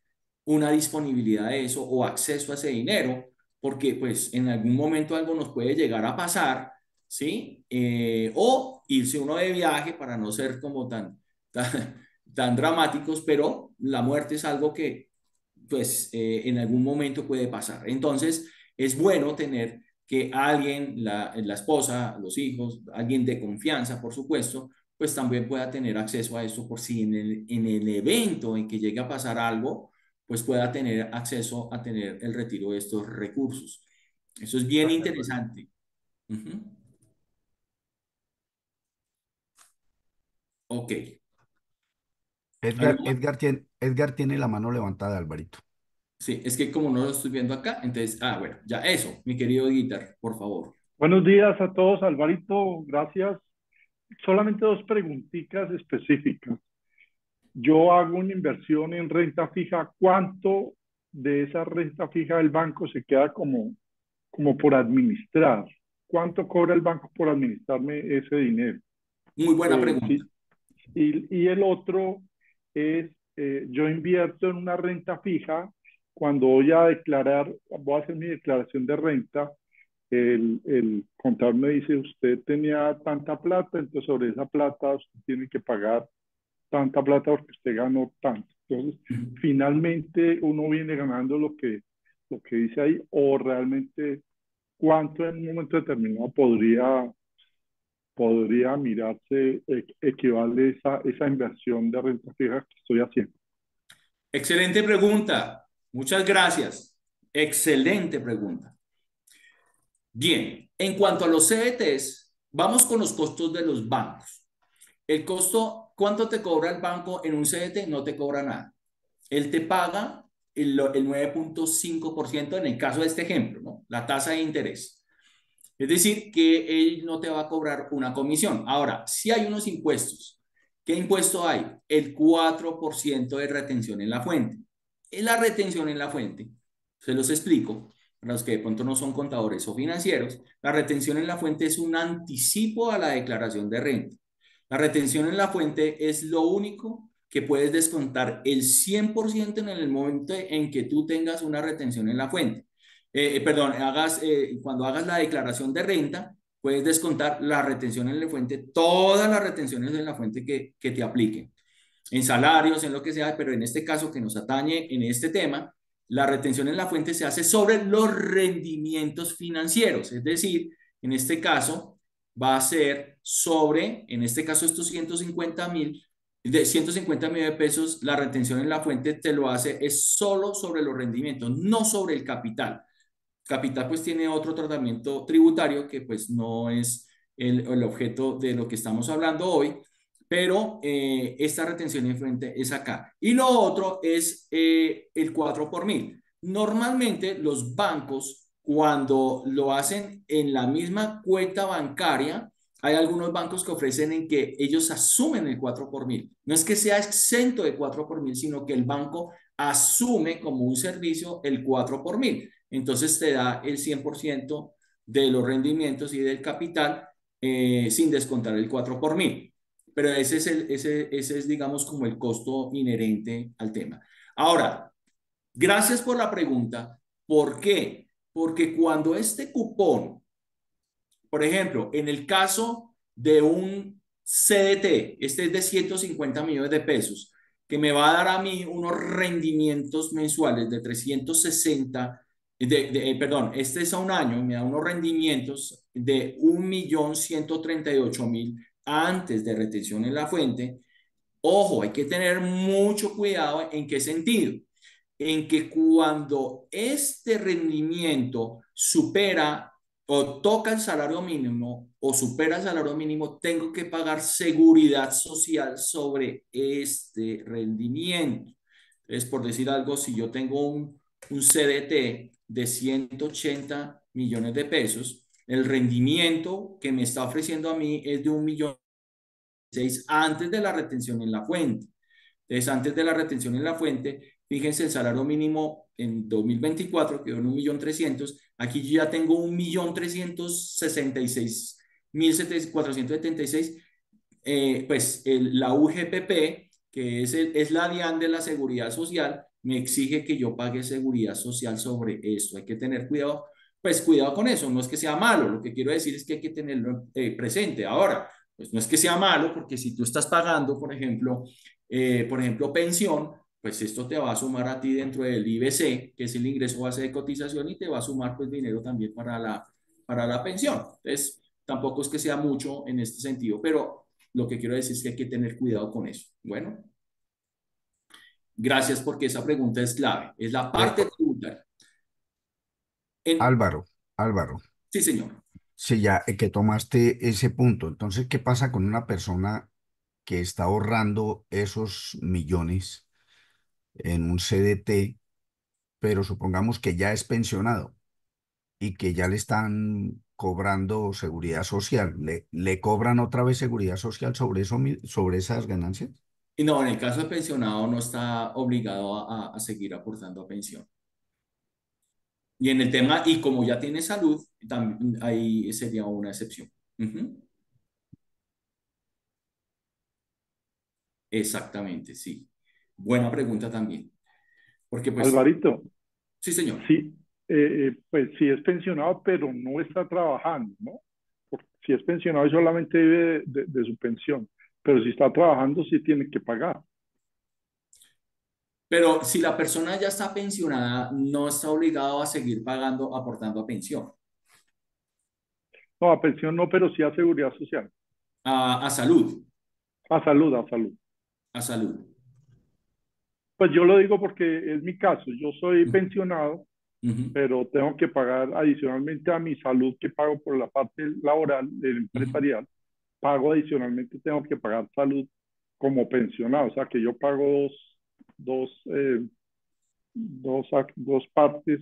una disponibilidad de eso o acceso a ese dinero, porque pues en algún momento algo nos puede llegar a pasar, ¿sí? O irse uno de viaje para no ser como tan dramáticos, pero la muerte es algo que pues en algún momento puede pasar. Entonces, es bueno tener que alguien, la esposa, los hijos, alguien de confianza, por supuesto, pues también pueda tener acceso a esto por si en el evento en que llegue a pasar algo, pues pueda tener acceso a tener el retiro de estos recursos. Eso es bien Vale, pues. interesante. Ujú. Ok. Edgar, ¿Algo más? Edgar tiene la mano levantada, Alvarito. Sí, es que como no lo estoy viendo acá, entonces, bueno, ya eso, mi querido Guitar, por favor. Buenos días a todos, Alvarito, gracias. Solamente dos preguntitas específicas. Yo hago una inversión en renta fija, ¿cuánto de esa renta fija del banco se queda como por administrar? ¿Cuánto cobra el banco por administrarme ese dinero? Muy buena Sí, pregunta. y el otro es, yo invierto en una renta fija, cuando voy a declarar, voy a hacer mi declaración de renta, el contador me dice, usted tenía tanta plata, entonces sobre esa plata usted tiene que pagar tanta plata porque usted ganó tanto. Entonces, finalmente uno viene ganando lo que dice ahí, o realmente cuánto en un momento determinado podría mirarse, equivale esa inversión de renta fija que estoy haciendo. Excelente pregunta. Muchas gracias. Excelente pregunta. Bien, en cuanto a los CDTs, vamos con los costos de los bancos. El costo, ¿cuánto te cobra el banco en un CDT? No te cobra nada. Él te paga el 9.5% en el caso de este ejemplo, ¿no? La tasa de interés. Es decir, que él no te va a cobrar una comisión. Ahora, si hay unos impuestos. ¿Qué impuesto hay? El 4% de retención en la fuente. En la retención en la fuente, se los explico, para los que de pronto no son contadores o financieros, la retención en la fuente es un anticipo a la declaración de renta. La retención en la fuente es lo único que puedes descontar el 100% en el momento en que tú tengas una retención en la fuente. Perdón, cuando hagas la declaración de renta, puedes descontar la retención en la fuente, todas las retenciones en la fuente que te apliquen, en salarios, en lo que sea, pero en este caso que nos atañe en este tema, la retención en la fuente se hace sobre los rendimientos financieros, es decir, en este caso va a ser sobre, en este caso estos 150.000, de 150.000 de pesos, la retención en la fuente te lo hace, es solo sobre los rendimientos, no sobre el capital. Capital pues tiene otro tratamiento tributario que pues no es el objeto de lo que estamos hablando hoy, pero esta retención en frente es acá. Y lo otro es el 4 por mil. Normalmente los bancos cuando lo hacen en la misma cuenta bancaria, hay algunos bancos que ofrecen en que ellos asumen el 4 por mil. No es que sea exento de 4 por mil, sino que el banco asume como un servicio el 4 por mil. Entonces te da el 100% de los rendimientos y del capital sin descontar el 4 por mil. Pero ese es, digamos, como el costo inherente al tema. Ahora, gracias por la pregunta. ¿Por qué? Porque cuando este cupón, por ejemplo, en el caso de un CDT, este es de 150 millones de pesos, que me va a dar a mí unos rendimientos mensuales de 360, perdón, este es a un año, me da unos rendimientos de 1.138.000 antes de retención en la fuente. Ojo, hay que tener mucho cuidado en qué sentido. En que cuando este rendimiento supera o toca el salario mínimo o supera el salario mínimo, tengo que pagar seguridad social sobre este rendimiento. Es por decir algo, si yo tengo un CDT de 180 millones de pesos, el rendimiento que me está ofreciendo a mí es de 1.000.000 antes de la retención en la fuente. Entonces, antes de la retención en la fuente, fíjense, el salario mínimo en 2024 quedó en 1.300.000. Aquí yo ya tengo 1.366.476. Pues la UGPP, que es la DIAN de la Seguridad Social, me exige que yo pague seguridad social sobre esto. Hay que tener cuidado, pues cuidado con eso. No es que sea malo, lo que quiero decir es que hay que tenerlo presente. Ahora, pues no es que sea malo, porque si tú estás pagando, por ejemplo, pensión, pues esto te va a sumar a ti dentro del IBC, que es el ingreso base de cotización, y te va a sumar pues dinero también para la pensión. Entonces, tampoco es que sea mucho en este sentido, pero lo que quiero decir es que hay que tener cuidado con eso. Bueno, gracias porque esa pregunta es clave, es la Eh, parte tributaria. Álvaro, Álvaro, Sí, señor. si ya que tomaste ese punto, entonces, ¿qué pasa con una persona que está ahorrando esos millones en un CDT, pero supongamos que ya es pensionado y que ya le están cobrando seguridad social? ¿Le cobran otra vez seguridad social sobre eso, sobre esas ganancias? Y no, en el caso de pensionado no está obligado a seguir aportando a pensión. Y en el tema, y como ya tiene salud, también ahí sería una excepción. Ujú. Exactamente, sí. Buena pregunta también. Porque pues, Alvarito, sí, señor. sí, pues sí es pensionado, pero no está trabajando, ¿no? Porque si es pensionado y solamente vive de su pensión, pero si está trabajando sí tiene que pagar. Pero si la persona ya está pensionada, no está obligado a seguir pagando, aportando a pensión, No, a pensión no, pero sí a seguridad social, a salud, a salud, a salud. a salud. Pues yo lo digo porque es mi caso, yo soy pensionado Ujú. pero tengo que pagar adicionalmente a mi salud que pago por la parte laboral, Ujú. empresarial, pago adicionalmente, tengo que pagar salud como pensionado, o sea que yo pago dos, dos partes,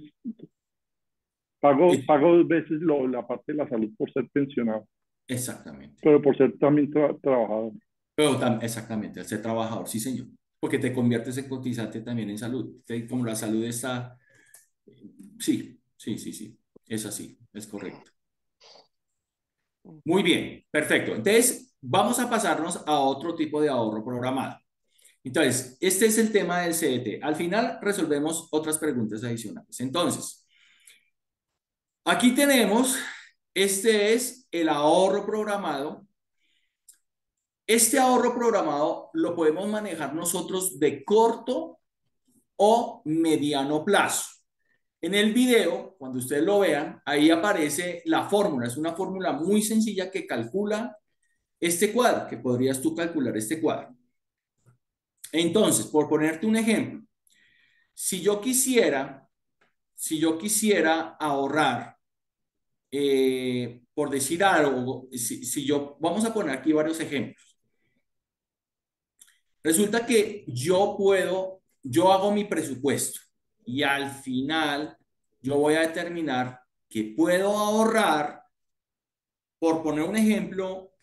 Eh, pago dos veces la parte de la salud por ser pensionado, Exactamente. pero por ser también trabajador. Pero exactamente, al ser trabajador, sí, señor. Porque te conviertes en cotizante también en salud. Como la salud está... Sí, sí, sí, sí. Es así, es correcto. Muy bien, perfecto. Entonces, vamos a pasarnos a otro tipo de ahorro programado. Entonces, este es el tema del CDT. Al final resolvemos otras preguntas adicionales. Entonces, aquí tenemos, este es el ahorro programado. Este ahorro programado lo podemos manejar nosotros de corto o mediano plazo. En el video, cuando ustedes lo vean, ahí aparece la fórmula. Es una fórmula muy sencilla que calcula este cuadro, que podrías tú calcular este cuadro. Entonces, por ponerte un ejemplo, si yo quisiera, si yo quisiera ahorrar, por decir algo, si yo, vamos a poner aquí varios ejemplos. Resulta que yo hago mi presupuesto y al final yo voy a determinar que puedo ahorrar, por poner un ejemplo,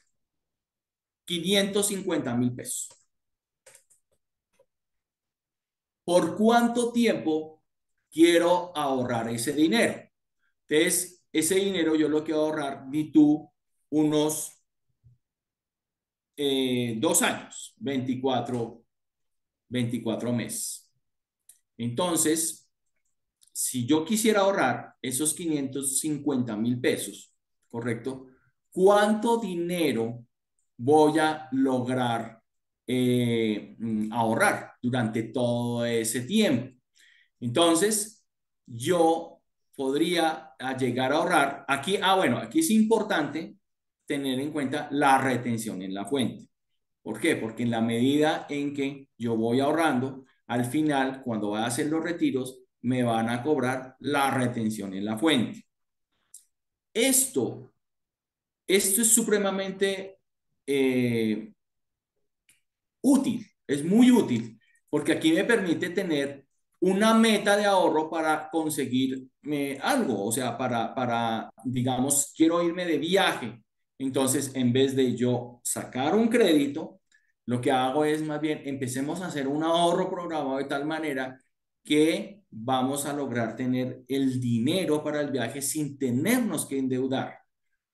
550.000 pesos. ¿Por cuánto tiempo quiero ahorrar ese dinero? Entonces, ese dinero yo lo quiero ahorrar, di tú, unos 2 años, 24 meses. Entonces, si yo quisiera ahorrar esos 550.000 pesos, ¿correcto? ¿Cuánto dinero voy a lograr ahorrar durante todo ese tiempo? Entonces, yo podría llegar a ahorrar. Aquí, bueno, aquí es importante tener en cuenta la retención en la fuente. ¿Por qué? Porque en la medida en que yo voy ahorrando, al final, cuando voy a hacer los retiros, me van a cobrar la retención en la fuente. Esto, esto es supremamente eh, útil, es muy útil, porque aquí me permite tener una meta de ahorro para conseguir algo, o sea, digamos, quiero irme de viaje. Entonces, en vez de yo sacar un crédito, lo que hago es más bien empecemos a hacer un ahorro programado de tal manera que vamos a lograr tener el dinero para el viaje sin tenernos que endeudar.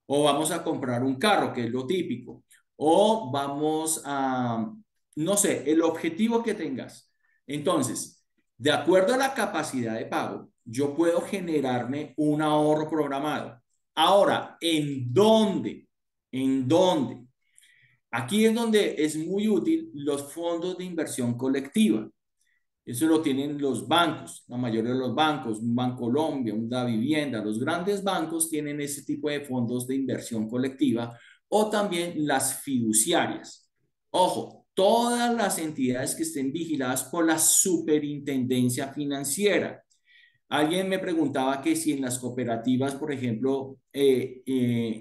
O vamos a comprar un carro, que es lo típico. O vamos a, no sé, el objetivo que tengas. Entonces, de acuerdo a la capacidad de pago, yo puedo generarme un ahorro programado. Ahora, ¿en dónde? ¿En dónde? Aquí es donde es muy útil los fondos de inversión colectiva. Eso lo tienen los bancos, la mayoría de los bancos, un Bancolombia, un Davivienda, los grandes bancos tienen ese tipo de fondos de inversión colectiva o también las fiduciarias. Ojo, todas las entidades que estén vigiladas por la superintendencia financiera. Alguien me preguntaba que si en las cooperativas, por ejemplo,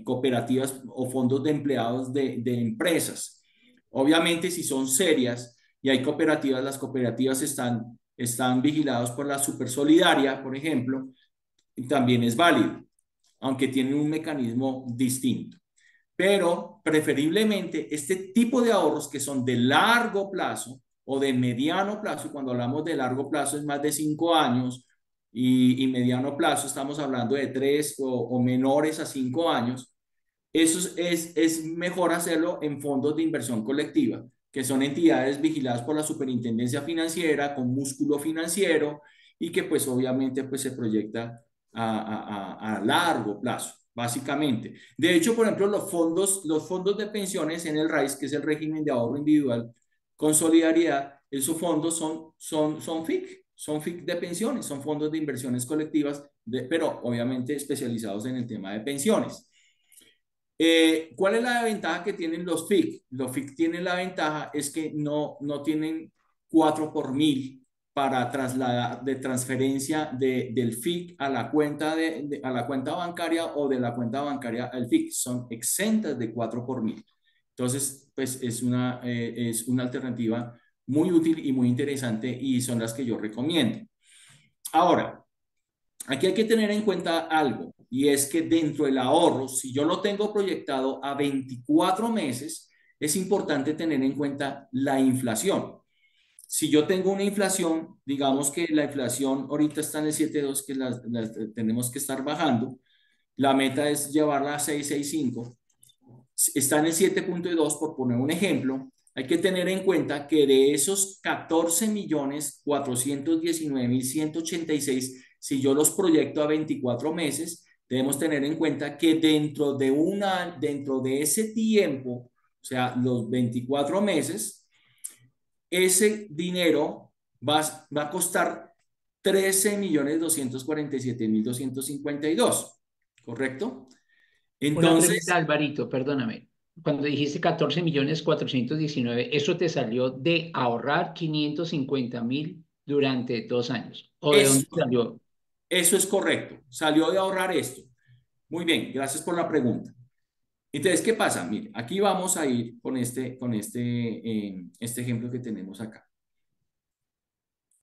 cooperativas o fondos de empleados de empresas, obviamente si son serias y hay cooperativas, las cooperativas están vigiladas por la Supersolidaria, por ejemplo, y también es válido, aunque tienen un mecanismo distinto. Pero preferiblemente este tipo de ahorros que son de largo plazo o de mediano plazo, cuando hablamos de largo plazo es más de 5 años y mediano plazo estamos hablando de 3 o menores a 5 años, eso es mejor hacerlo en fondos de inversión colectiva, que son entidades vigiladas por la superintendencia financiera con músculo financiero y que pues obviamente pues se proyecta a largo plazo, básicamente. De hecho, por ejemplo, los fondos de pensiones en el RAIS, que es el régimen de ahorro individual con solidaridad, esos fondos son FIC de pensiones, son fondos de inversiones colectivas, pero obviamente especializados en el tema de pensiones. ¿Cuál es la ventaja que tienen los FIC? Los FIC tienen la ventaja es que no tienen 4 por 1000 para trasladar, de transferencia del FIC a la cuenta, a la cuenta bancaria o de la cuenta bancaria al FIC. Son exentas de 4 por mil. Entonces, pues es una alternativa muy útil y muy interesante y son las que yo recomiendo. Ahora, aquí hay que tener en cuenta algo y es que dentro del ahorro, si yo lo tengo proyectado a 24 meses, es importante tener en cuenta la inflación. Si yo tengo una inflación, digamos que la inflación ahorita está en el 7,2, que la tenemos que estar bajando, la meta es llevarla a 6,65, está en el 7,2 por poner un ejemplo, hay que tener en cuenta que de esos 14.419.186, si yo los proyecto a 24 meses, debemos tener en cuenta que dentro de ese tiempo, o sea, los 24 meses, ese dinero va a costar 13.247.252, ¿correcto? Una pregunta, Entonces, Alvarito, perdóname. Cuando dijiste 14.419.000, ¿eso te salió de ahorrar 550.000 durante 2 años? ¿O de eso, dónde salió? eso es correcto. Salió de ahorrar esto. Muy bien, gracias por la pregunta. Entonces, ¿qué pasa? Mire, aquí vamos a ir con este ejemplo que tenemos acá.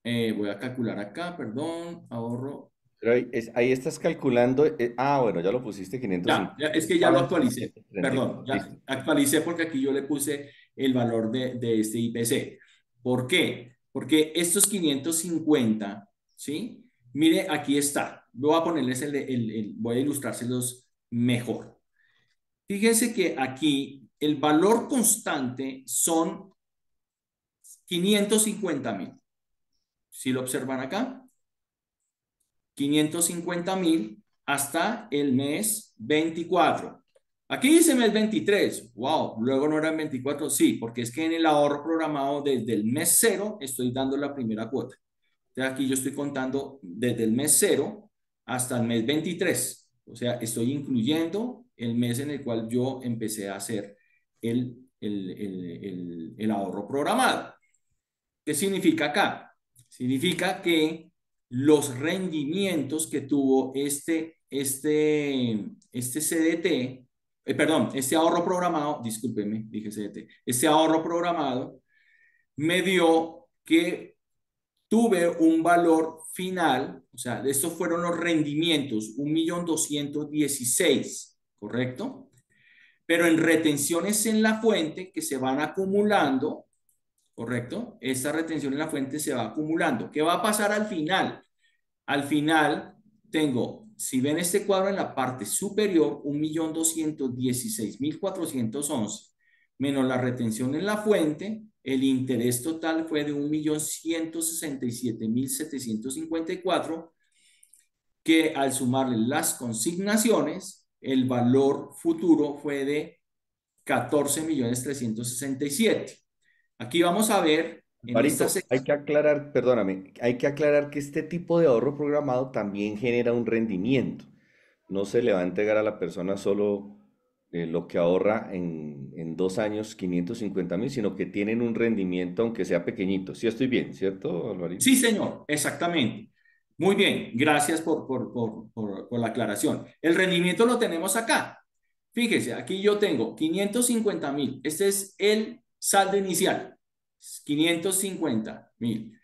Voy a calcular acá, perdón, ahorro. Pero ahí estás calculando, bueno, ya lo pusiste Ya, 550. es que ya lo Ahora está actualicé. 534. Perdón, ya Listo. actualicé porque aquí yo le puse el valor de este IPC. ¿Por qué? Porque estos 550, ¿sí? Mire, aquí está. Voy a ponerles voy a ilustrárselos mejor. Fíjense que aquí el valor constante son 550.000. ¿Sí lo observan acá? 550.000 hasta el mes 24. Aquí dice mes 23. Wow, luego no eran 24. Sí, porque es que en el ahorro programado desde el mes 0 estoy dando la primera cuota. Entonces aquí yo estoy contando desde el mes 0 hasta el mes 23. O sea, estoy incluyendo el mes en el cual yo empecé a hacer el ahorro programado. ¿Qué significa acá? Significa que los rendimientos que tuvo este CDT, perdón, este ahorro programado, discúlpeme, dije CDT, este ahorro programado me dio que tuve un valor final, o sea, estos fueron los rendimientos, 1.216.000, ¿correcto? Pero en retenciones en la fuente que se van acumulando, ¿correcto? Esta retención en la fuente se va acumulando. ¿Qué va a pasar al final? Al final tengo, si ven este cuadro en la parte superior, 1.216.411 menos la retención en la fuente, el interés total fue de 1.167.754, que al sumarle las consignaciones, el valor futuro fue de 14.367.000. Aquí vamos a ver en esta Barito, hay sección. que aclarar, perdóname, hay que aclarar que este tipo de ahorro programado también genera un rendimiento. No se le va a entregar a la persona solo lo que ahorra en 2 años, 550.000, sino que tienen un rendimiento aunque sea pequeñito. Sí estoy bien, ¿cierto, Alvarito? Sí, señor, exactamente. Muy bien, gracias por la aclaración. El rendimiento lo tenemos acá. Fíjese, aquí yo tengo 550.000. Este es el saldo inicial. 550.000.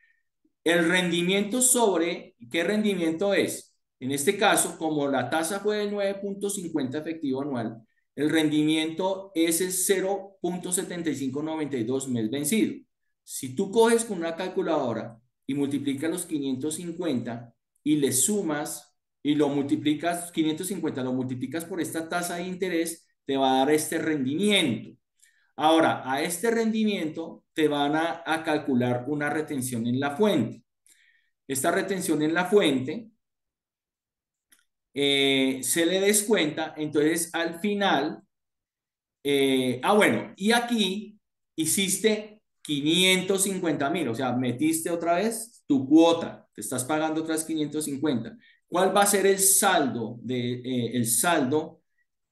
El rendimiento sobre, ¿qué rendimiento es? En este caso, como la tasa fue de 9,50 efectivo anual, el rendimiento es el 0,7592 mes vencido. Si tú coges con una calculadora y multiplicas los 550 y le sumas y lo multiplicas, 550 lo multiplicas por esta tasa de interés, te va a dar este rendimiento. Ahora, a este rendimiento te van a calcular una retención en la fuente. Esta retención en la fuente se le descuenta, entonces al final, bueno, y aquí hiciste 550.000, o sea, metiste otra vez tu cuota, te estás pagando otras 550. ¿Cuál va a ser el saldo, el saldo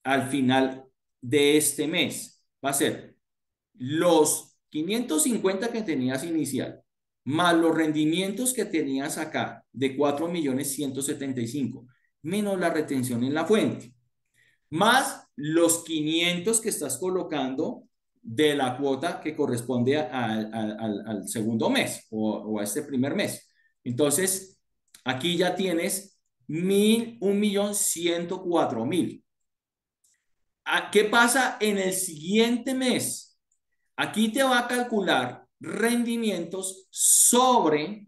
al final de este mes? Va a ser los 550 que tenías inicial, más los rendimientos que tenías acá de 4.175.000, menos la retención en la fuente, más los 500 que estás colocando de la cuota que corresponde al segundo mes o a este primer mes. Entonces, aquí ya tienes 1.104.000. ¿Qué pasa en el siguiente mes? Aquí te va a calcular rendimientos sobre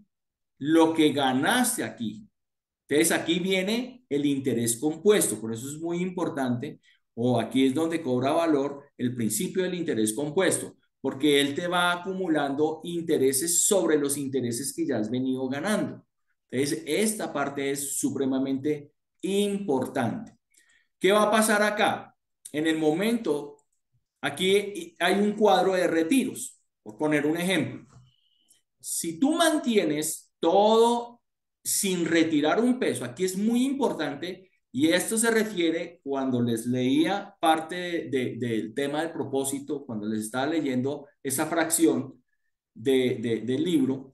lo que ganaste aquí. Entonces aquí viene el interés compuesto, por eso es muy importante, o aquí es donde cobra valor el principio del interés compuesto, porque él te va acumulando intereses sobre los intereses que ya has venido ganando. Entonces esta parte es supremamente importante. ¿Qué va a pasar acá? En el momento, aquí hay un cuadro de retiros, por poner un ejemplo. Si tú mantienes todo sin retirar un peso, aquí es muy importante, y esto se refiere cuando les leía parte del tema del propósito, cuando les estaba leyendo esa fracción del libro,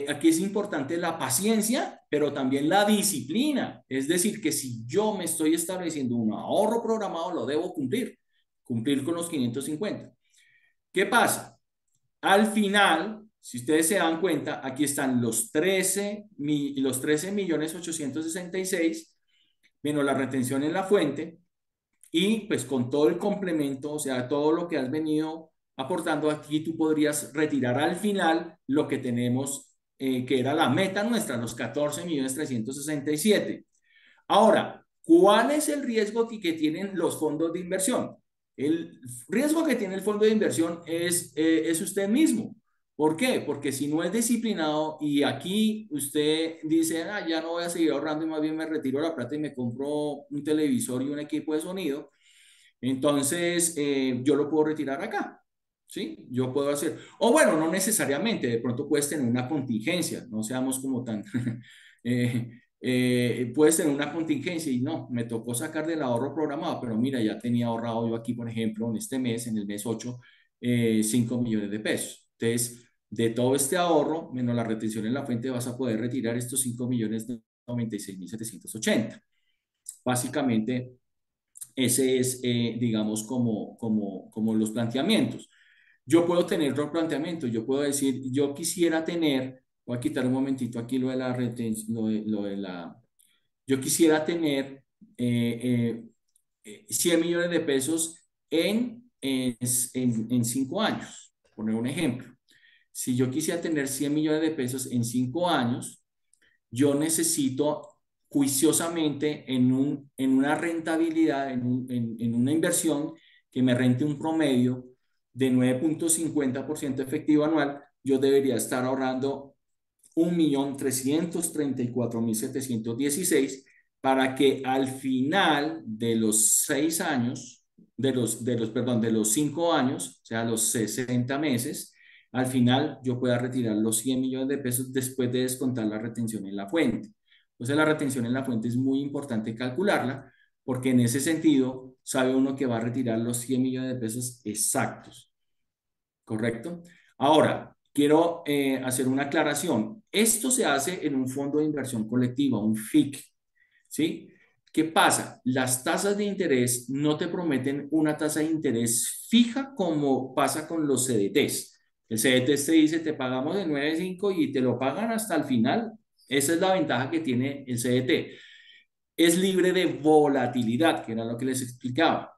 aquí es importante la paciencia, pero también la disciplina. Es decir, que si yo me estoy estableciendo un ahorro programado, lo debo cumplir con los 550. ¿Qué pasa? Al final, si ustedes se dan cuenta, aquí están los 13.866.000 menos la retención en la fuente y pues con todo el complemento, o sea, todo lo que has venido aportando aquí, tú podrías retirar al final lo que tenemos, que era la meta nuestra, los 14.367.000. Ahora, ¿cuál es el riesgo que tienen los fondos de inversión? El riesgo que tiene el fondo de inversión es usted mismo. ¿Por qué? Porque si no es disciplinado y aquí usted dice, ya no voy a seguir ahorrando y más bien me retiro la plata y me compro un televisor y un equipo de sonido, entonces yo lo puedo retirar acá. ¿Sí? Yo puedo hacer, o bueno, no necesariamente, de pronto puedes tener una contingencia, no seamos como tan, puedes tener una contingencia y no, me tocó sacar del ahorro programado, pero mira, ya tenía ahorrado yo aquí, por ejemplo, en este mes, en el mes 8, 5 millones de pesos. Entonces, de todo este ahorro, menos la retención en la fuente, vas a poder retirar estos 5.096.780. Básicamente, ese es, digamos, como los planteamientos. Yo puedo tener otro planteamiento, yo puedo decir, yo quisiera tener, voy a quitar un momentito aquí lo de la retención, yo quisiera tener 100 millones de pesos en 5 años, poner un ejemplo. Si yo quisiera tener 100 millones de pesos en 5 años, yo necesito juiciosamente en una rentabilidad, en una inversión que me rente un promedio de 9.50% efectivo anual, yo debería estar ahorrando 1.334.716 para que al final de los 6 años, de los 5 años, o sea, los 60 meses, al final yo pueda retirar los 100 millones de pesos después de descontar la retención en la fuente. Entonces la retención en la fuente es muy importante calcularla porque en ese sentido sabe uno que va a retirar los 100 millones de pesos exactos. ¿Correcto? Ahora, quiero hacer una aclaración. Esto se hace en un fondo de inversión colectiva, un FIC, ¿sí? ¿Qué pasa? Las tasas de interés no te prometen una tasa de interés fija como pasa con los CDTs. El CDT te dice, te pagamos de 9.5 y te lo pagan hasta el final. Esa es la ventaja que tiene el CDT. Es libre de volatilidad, que era lo que les explicaba.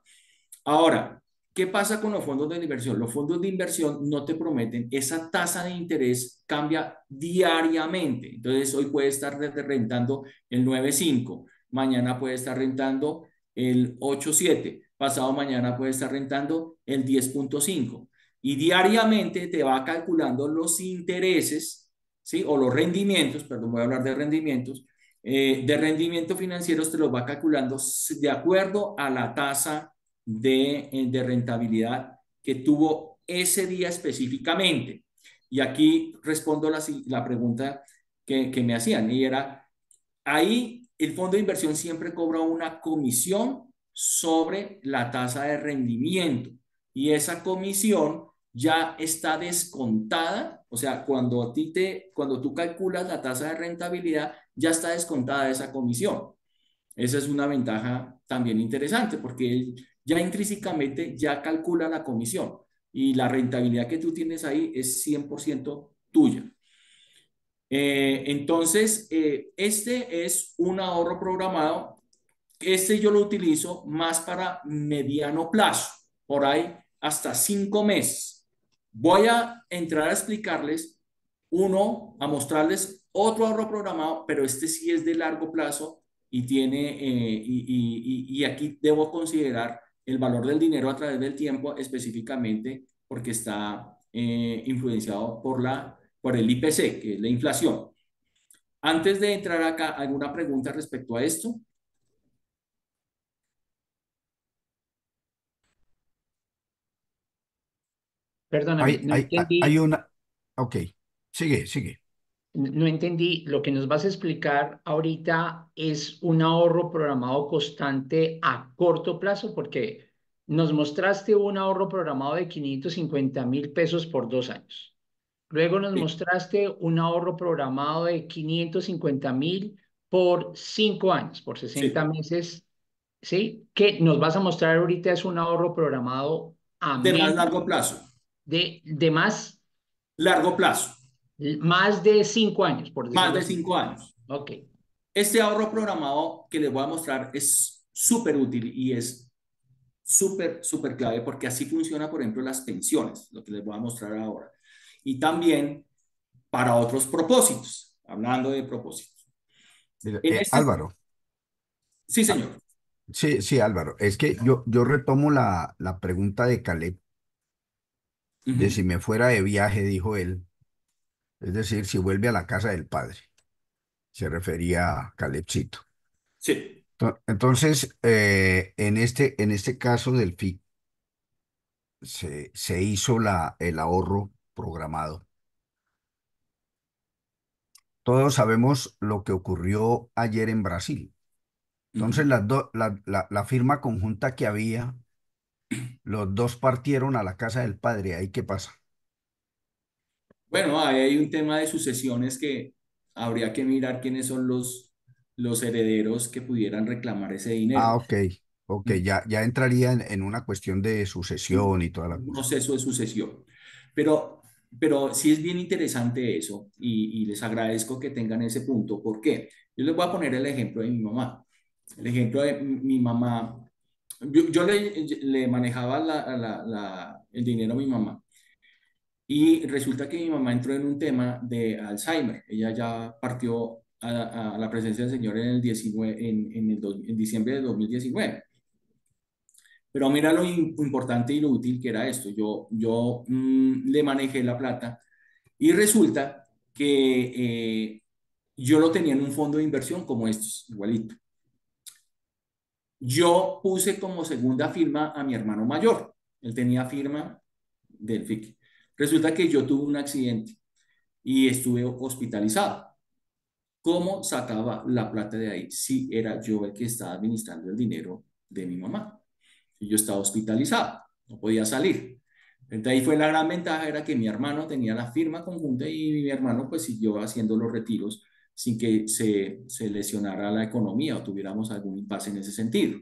Ahora, ¿qué pasa con los fondos de inversión? Los fondos de inversión no te prometen, esa tasa de interés cambia diariamente. Entonces, hoy puede estar rentando el 9.5, mañana puede estar rentando el 8.7, pasado mañana puede estar rentando el 10.5. Y diariamente te va calculando los intereses, ¿sí? O los rendimientos, perdón, voy a hablar de rendimientos, de rendimiento financieros te los va calculando de acuerdo a la tasa de rentabilidad que tuvo ese día específicamente. Y aquí respondo la pregunta que me hacían y era, ahí el fondo de inversión siempre cobra una comisión sobre la tasa de rendimiento y esa comisión ya está descontada, o sea, cuando tú calculas la tasa de rentabilidad, ya está descontada esa comisión. Esa es una ventaja también interesante porque él ya intrínsecamente ya calcula la comisión y la rentabilidad que tú tienes ahí es 100% tuya. Entonces, este es un ahorro programado. Este yo lo utilizo más para mediano plazo, por ahí hasta 5 meses. Voy a entrar a explicarles a mostrarles otro ahorro programado, pero este sí es de largo plazo y y aquí debo considerar el valor del dinero a través del tiempo específicamente porque está influenciado por el IPC, que es la inflación. Antes de entrar acá, ¿alguna pregunta respecto a esto? Perdóname, no Hay entendí. una, ok, sigue, sigue. No entendí, lo que nos vas a explicar ahorita es un ahorro programado constante a corto plazo, porque nos mostraste un ahorro programado de 550.000 pesos por 2 años. Luego nos Sí, mostraste un ahorro programado de 550.000 por 5 años, por 60 sí. meses, ¿sí? Que nos vas a mostrar ahorita es un ahorro programado a De más menos largo plazo. de Largo plazo. más de 5 años, por Más decirlo de así. 5 años. Ok. Este ahorro programado que les voy a mostrar es súper útil y es súper clave porque así funciona, por ejemplo, las pensiones, lo que les voy a mostrar ahora. Y también para otros propósitos, hablando de propósitos. Mira, En este, Álvaro, sí, ah, señor. sí, sí, Álvaro, es que yo retomo la pregunta de Caleb, de Ujú. si me fuera de viaje, dijo él, es decir, si vuelve a la casa del padre, se refería a Calebcito. Sí. Entonces, en este caso del FIC, se hizo el ahorro programado. Todos sabemos lo que ocurrió ayer en Brasil. Entonces, Ujú. la firma conjunta que había, los dos partieron a la casa del padre. ¿Ahí qué pasa? Bueno, ahí hay un tema de sucesiones que habría que mirar quiénes son los herederos que pudieran reclamar ese Ah, dinero. ok, ok, ya entraría en una cuestión de sucesión y toda la Un cosa. proceso de sucesión. Pero, pero sí es bien interesante eso y les agradezco que tengan ese punto. ¿Por qué? Yo les voy a poner el ejemplo de mi mamá. El ejemplo de mi mamá. Yo le manejaba el dinero a mi mamá y resulta que mi mamá entró en un tema de Alzheimer. Ella ya partió a la presencia del Señor en el 19, en diciembre de 2019. Pero mira lo importante y lo útil que era esto. Yo le manejé la plata y resulta que yo lo tenía en un fondo de inversión como estos, igualito. Yo puse como segunda firma a mi hermano mayor. Él tenía firma del FIC. Resulta que yo tuve un accidente y estuve hospitalizado. ¿Cómo sacaba la plata de ahí si era yo el que estaba administrando el dinero de mi mamá? Y yo estaba hospitalizado, no podía salir. Entonces ahí fue la gran ventaja, era que mi hermano tenía la firma conjunta y mi hermano pues siguió haciendo los retiros sin que se lesionara la economía o tuviéramos algún impasse en ese sentido.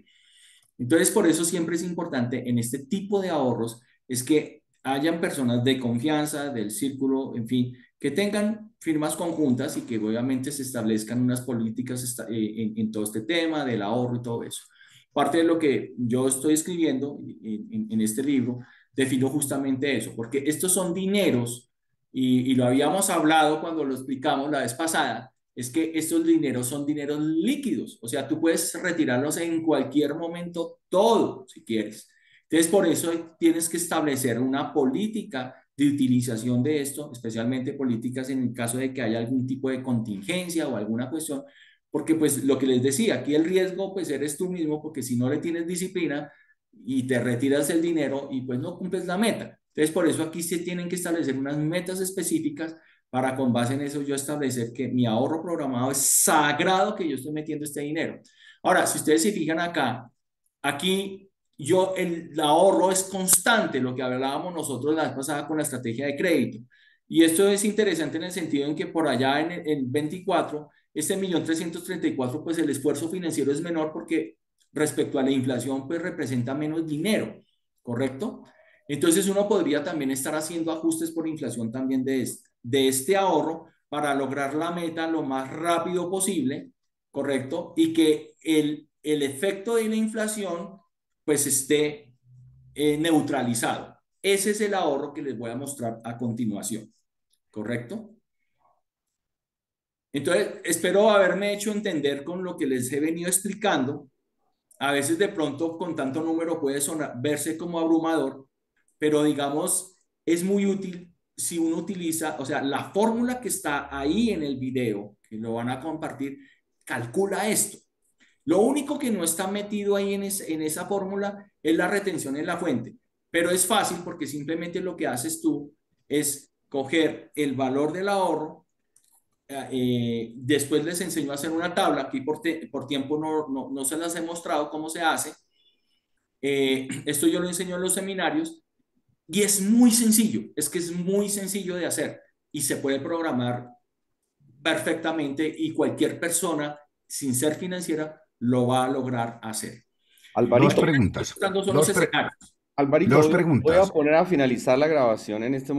Entonces, por eso siempre es importante en este tipo de ahorros es que hayan personas de confianza, del círculo, en fin, que tengan firmas conjuntas y que obviamente se establezcan unas políticas en todo este tema del ahorro y todo eso. Parte de lo que yo estoy escribiendo en este libro, defino justamente eso, porque estos son dineros, y lo habíamos hablado cuando lo explicamos la vez pasada, es que estos dineros son dineros líquidos, o sea, tú puedes retirarlos en cualquier momento, todo, si quieres. Entonces, por eso tienes que establecer una política de utilización de esto, especialmente políticas en el caso de que haya algún tipo de contingencia o alguna cuestión, porque pues lo que les decía, aquí el riesgo pues eres tú mismo, porque si no le tienes disciplina y te retiras el dinero y pues no cumples la meta. Entonces, por eso aquí se tienen que establecer unas metas específicas para con base en eso yo establecer que mi ahorro programado es sagrado que yo estoy metiendo este dinero. Ahora, si ustedes se fijan acá, aquí el ahorro es constante, lo que hablábamos nosotros la vez pasada con la estrategia de crédito. Y esto es interesante en el sentido en que por allá en el 24, este 1.334.000, pues el esfuerzo financiero es menor porque respecto a la inflación, pues representa menos dinero, ¿correcto? Entonces uno podría también estar haciendo ajustes por inflación también de este ahorro para lograr la meta lo más rápido posible, ¿correcto? Y que el efecto de la inflación pues esté neutralizado. Ese es el ahorro que les voy a mostrar a continuación, ¿correcto? Entonces, espero haberme hecho entender con lo que les he venido explicando. A veces de pronto con tanto número puede verse como abrumador, pero digamos, es muy útil si uno utiliza, o sea, la fórmula que está ahí en el video, que lo van a compartir, calcula esto. Lo único que no está metido ahí en esa fórmula es la retención en la fuente, pero es fácil porque simplemente lo que haces tú es coger el valor del ahorro. Después les enseño a hacer una tabla, aquí por tiempo no se las he mostrado cómo se hace. Esto yo lo enseño en los seminarios y es muy sencillo, es que es muy sencillo de hacer y se puede programar perfectamente y cualquier persona sin ser financiera lo va a lograr hacer. Dos Alvarito, Lo que estoy preguntas. mostrando son los escenarios. Alvarito, Dos voy a preguntas. poner a finalizar la grabación en este momento.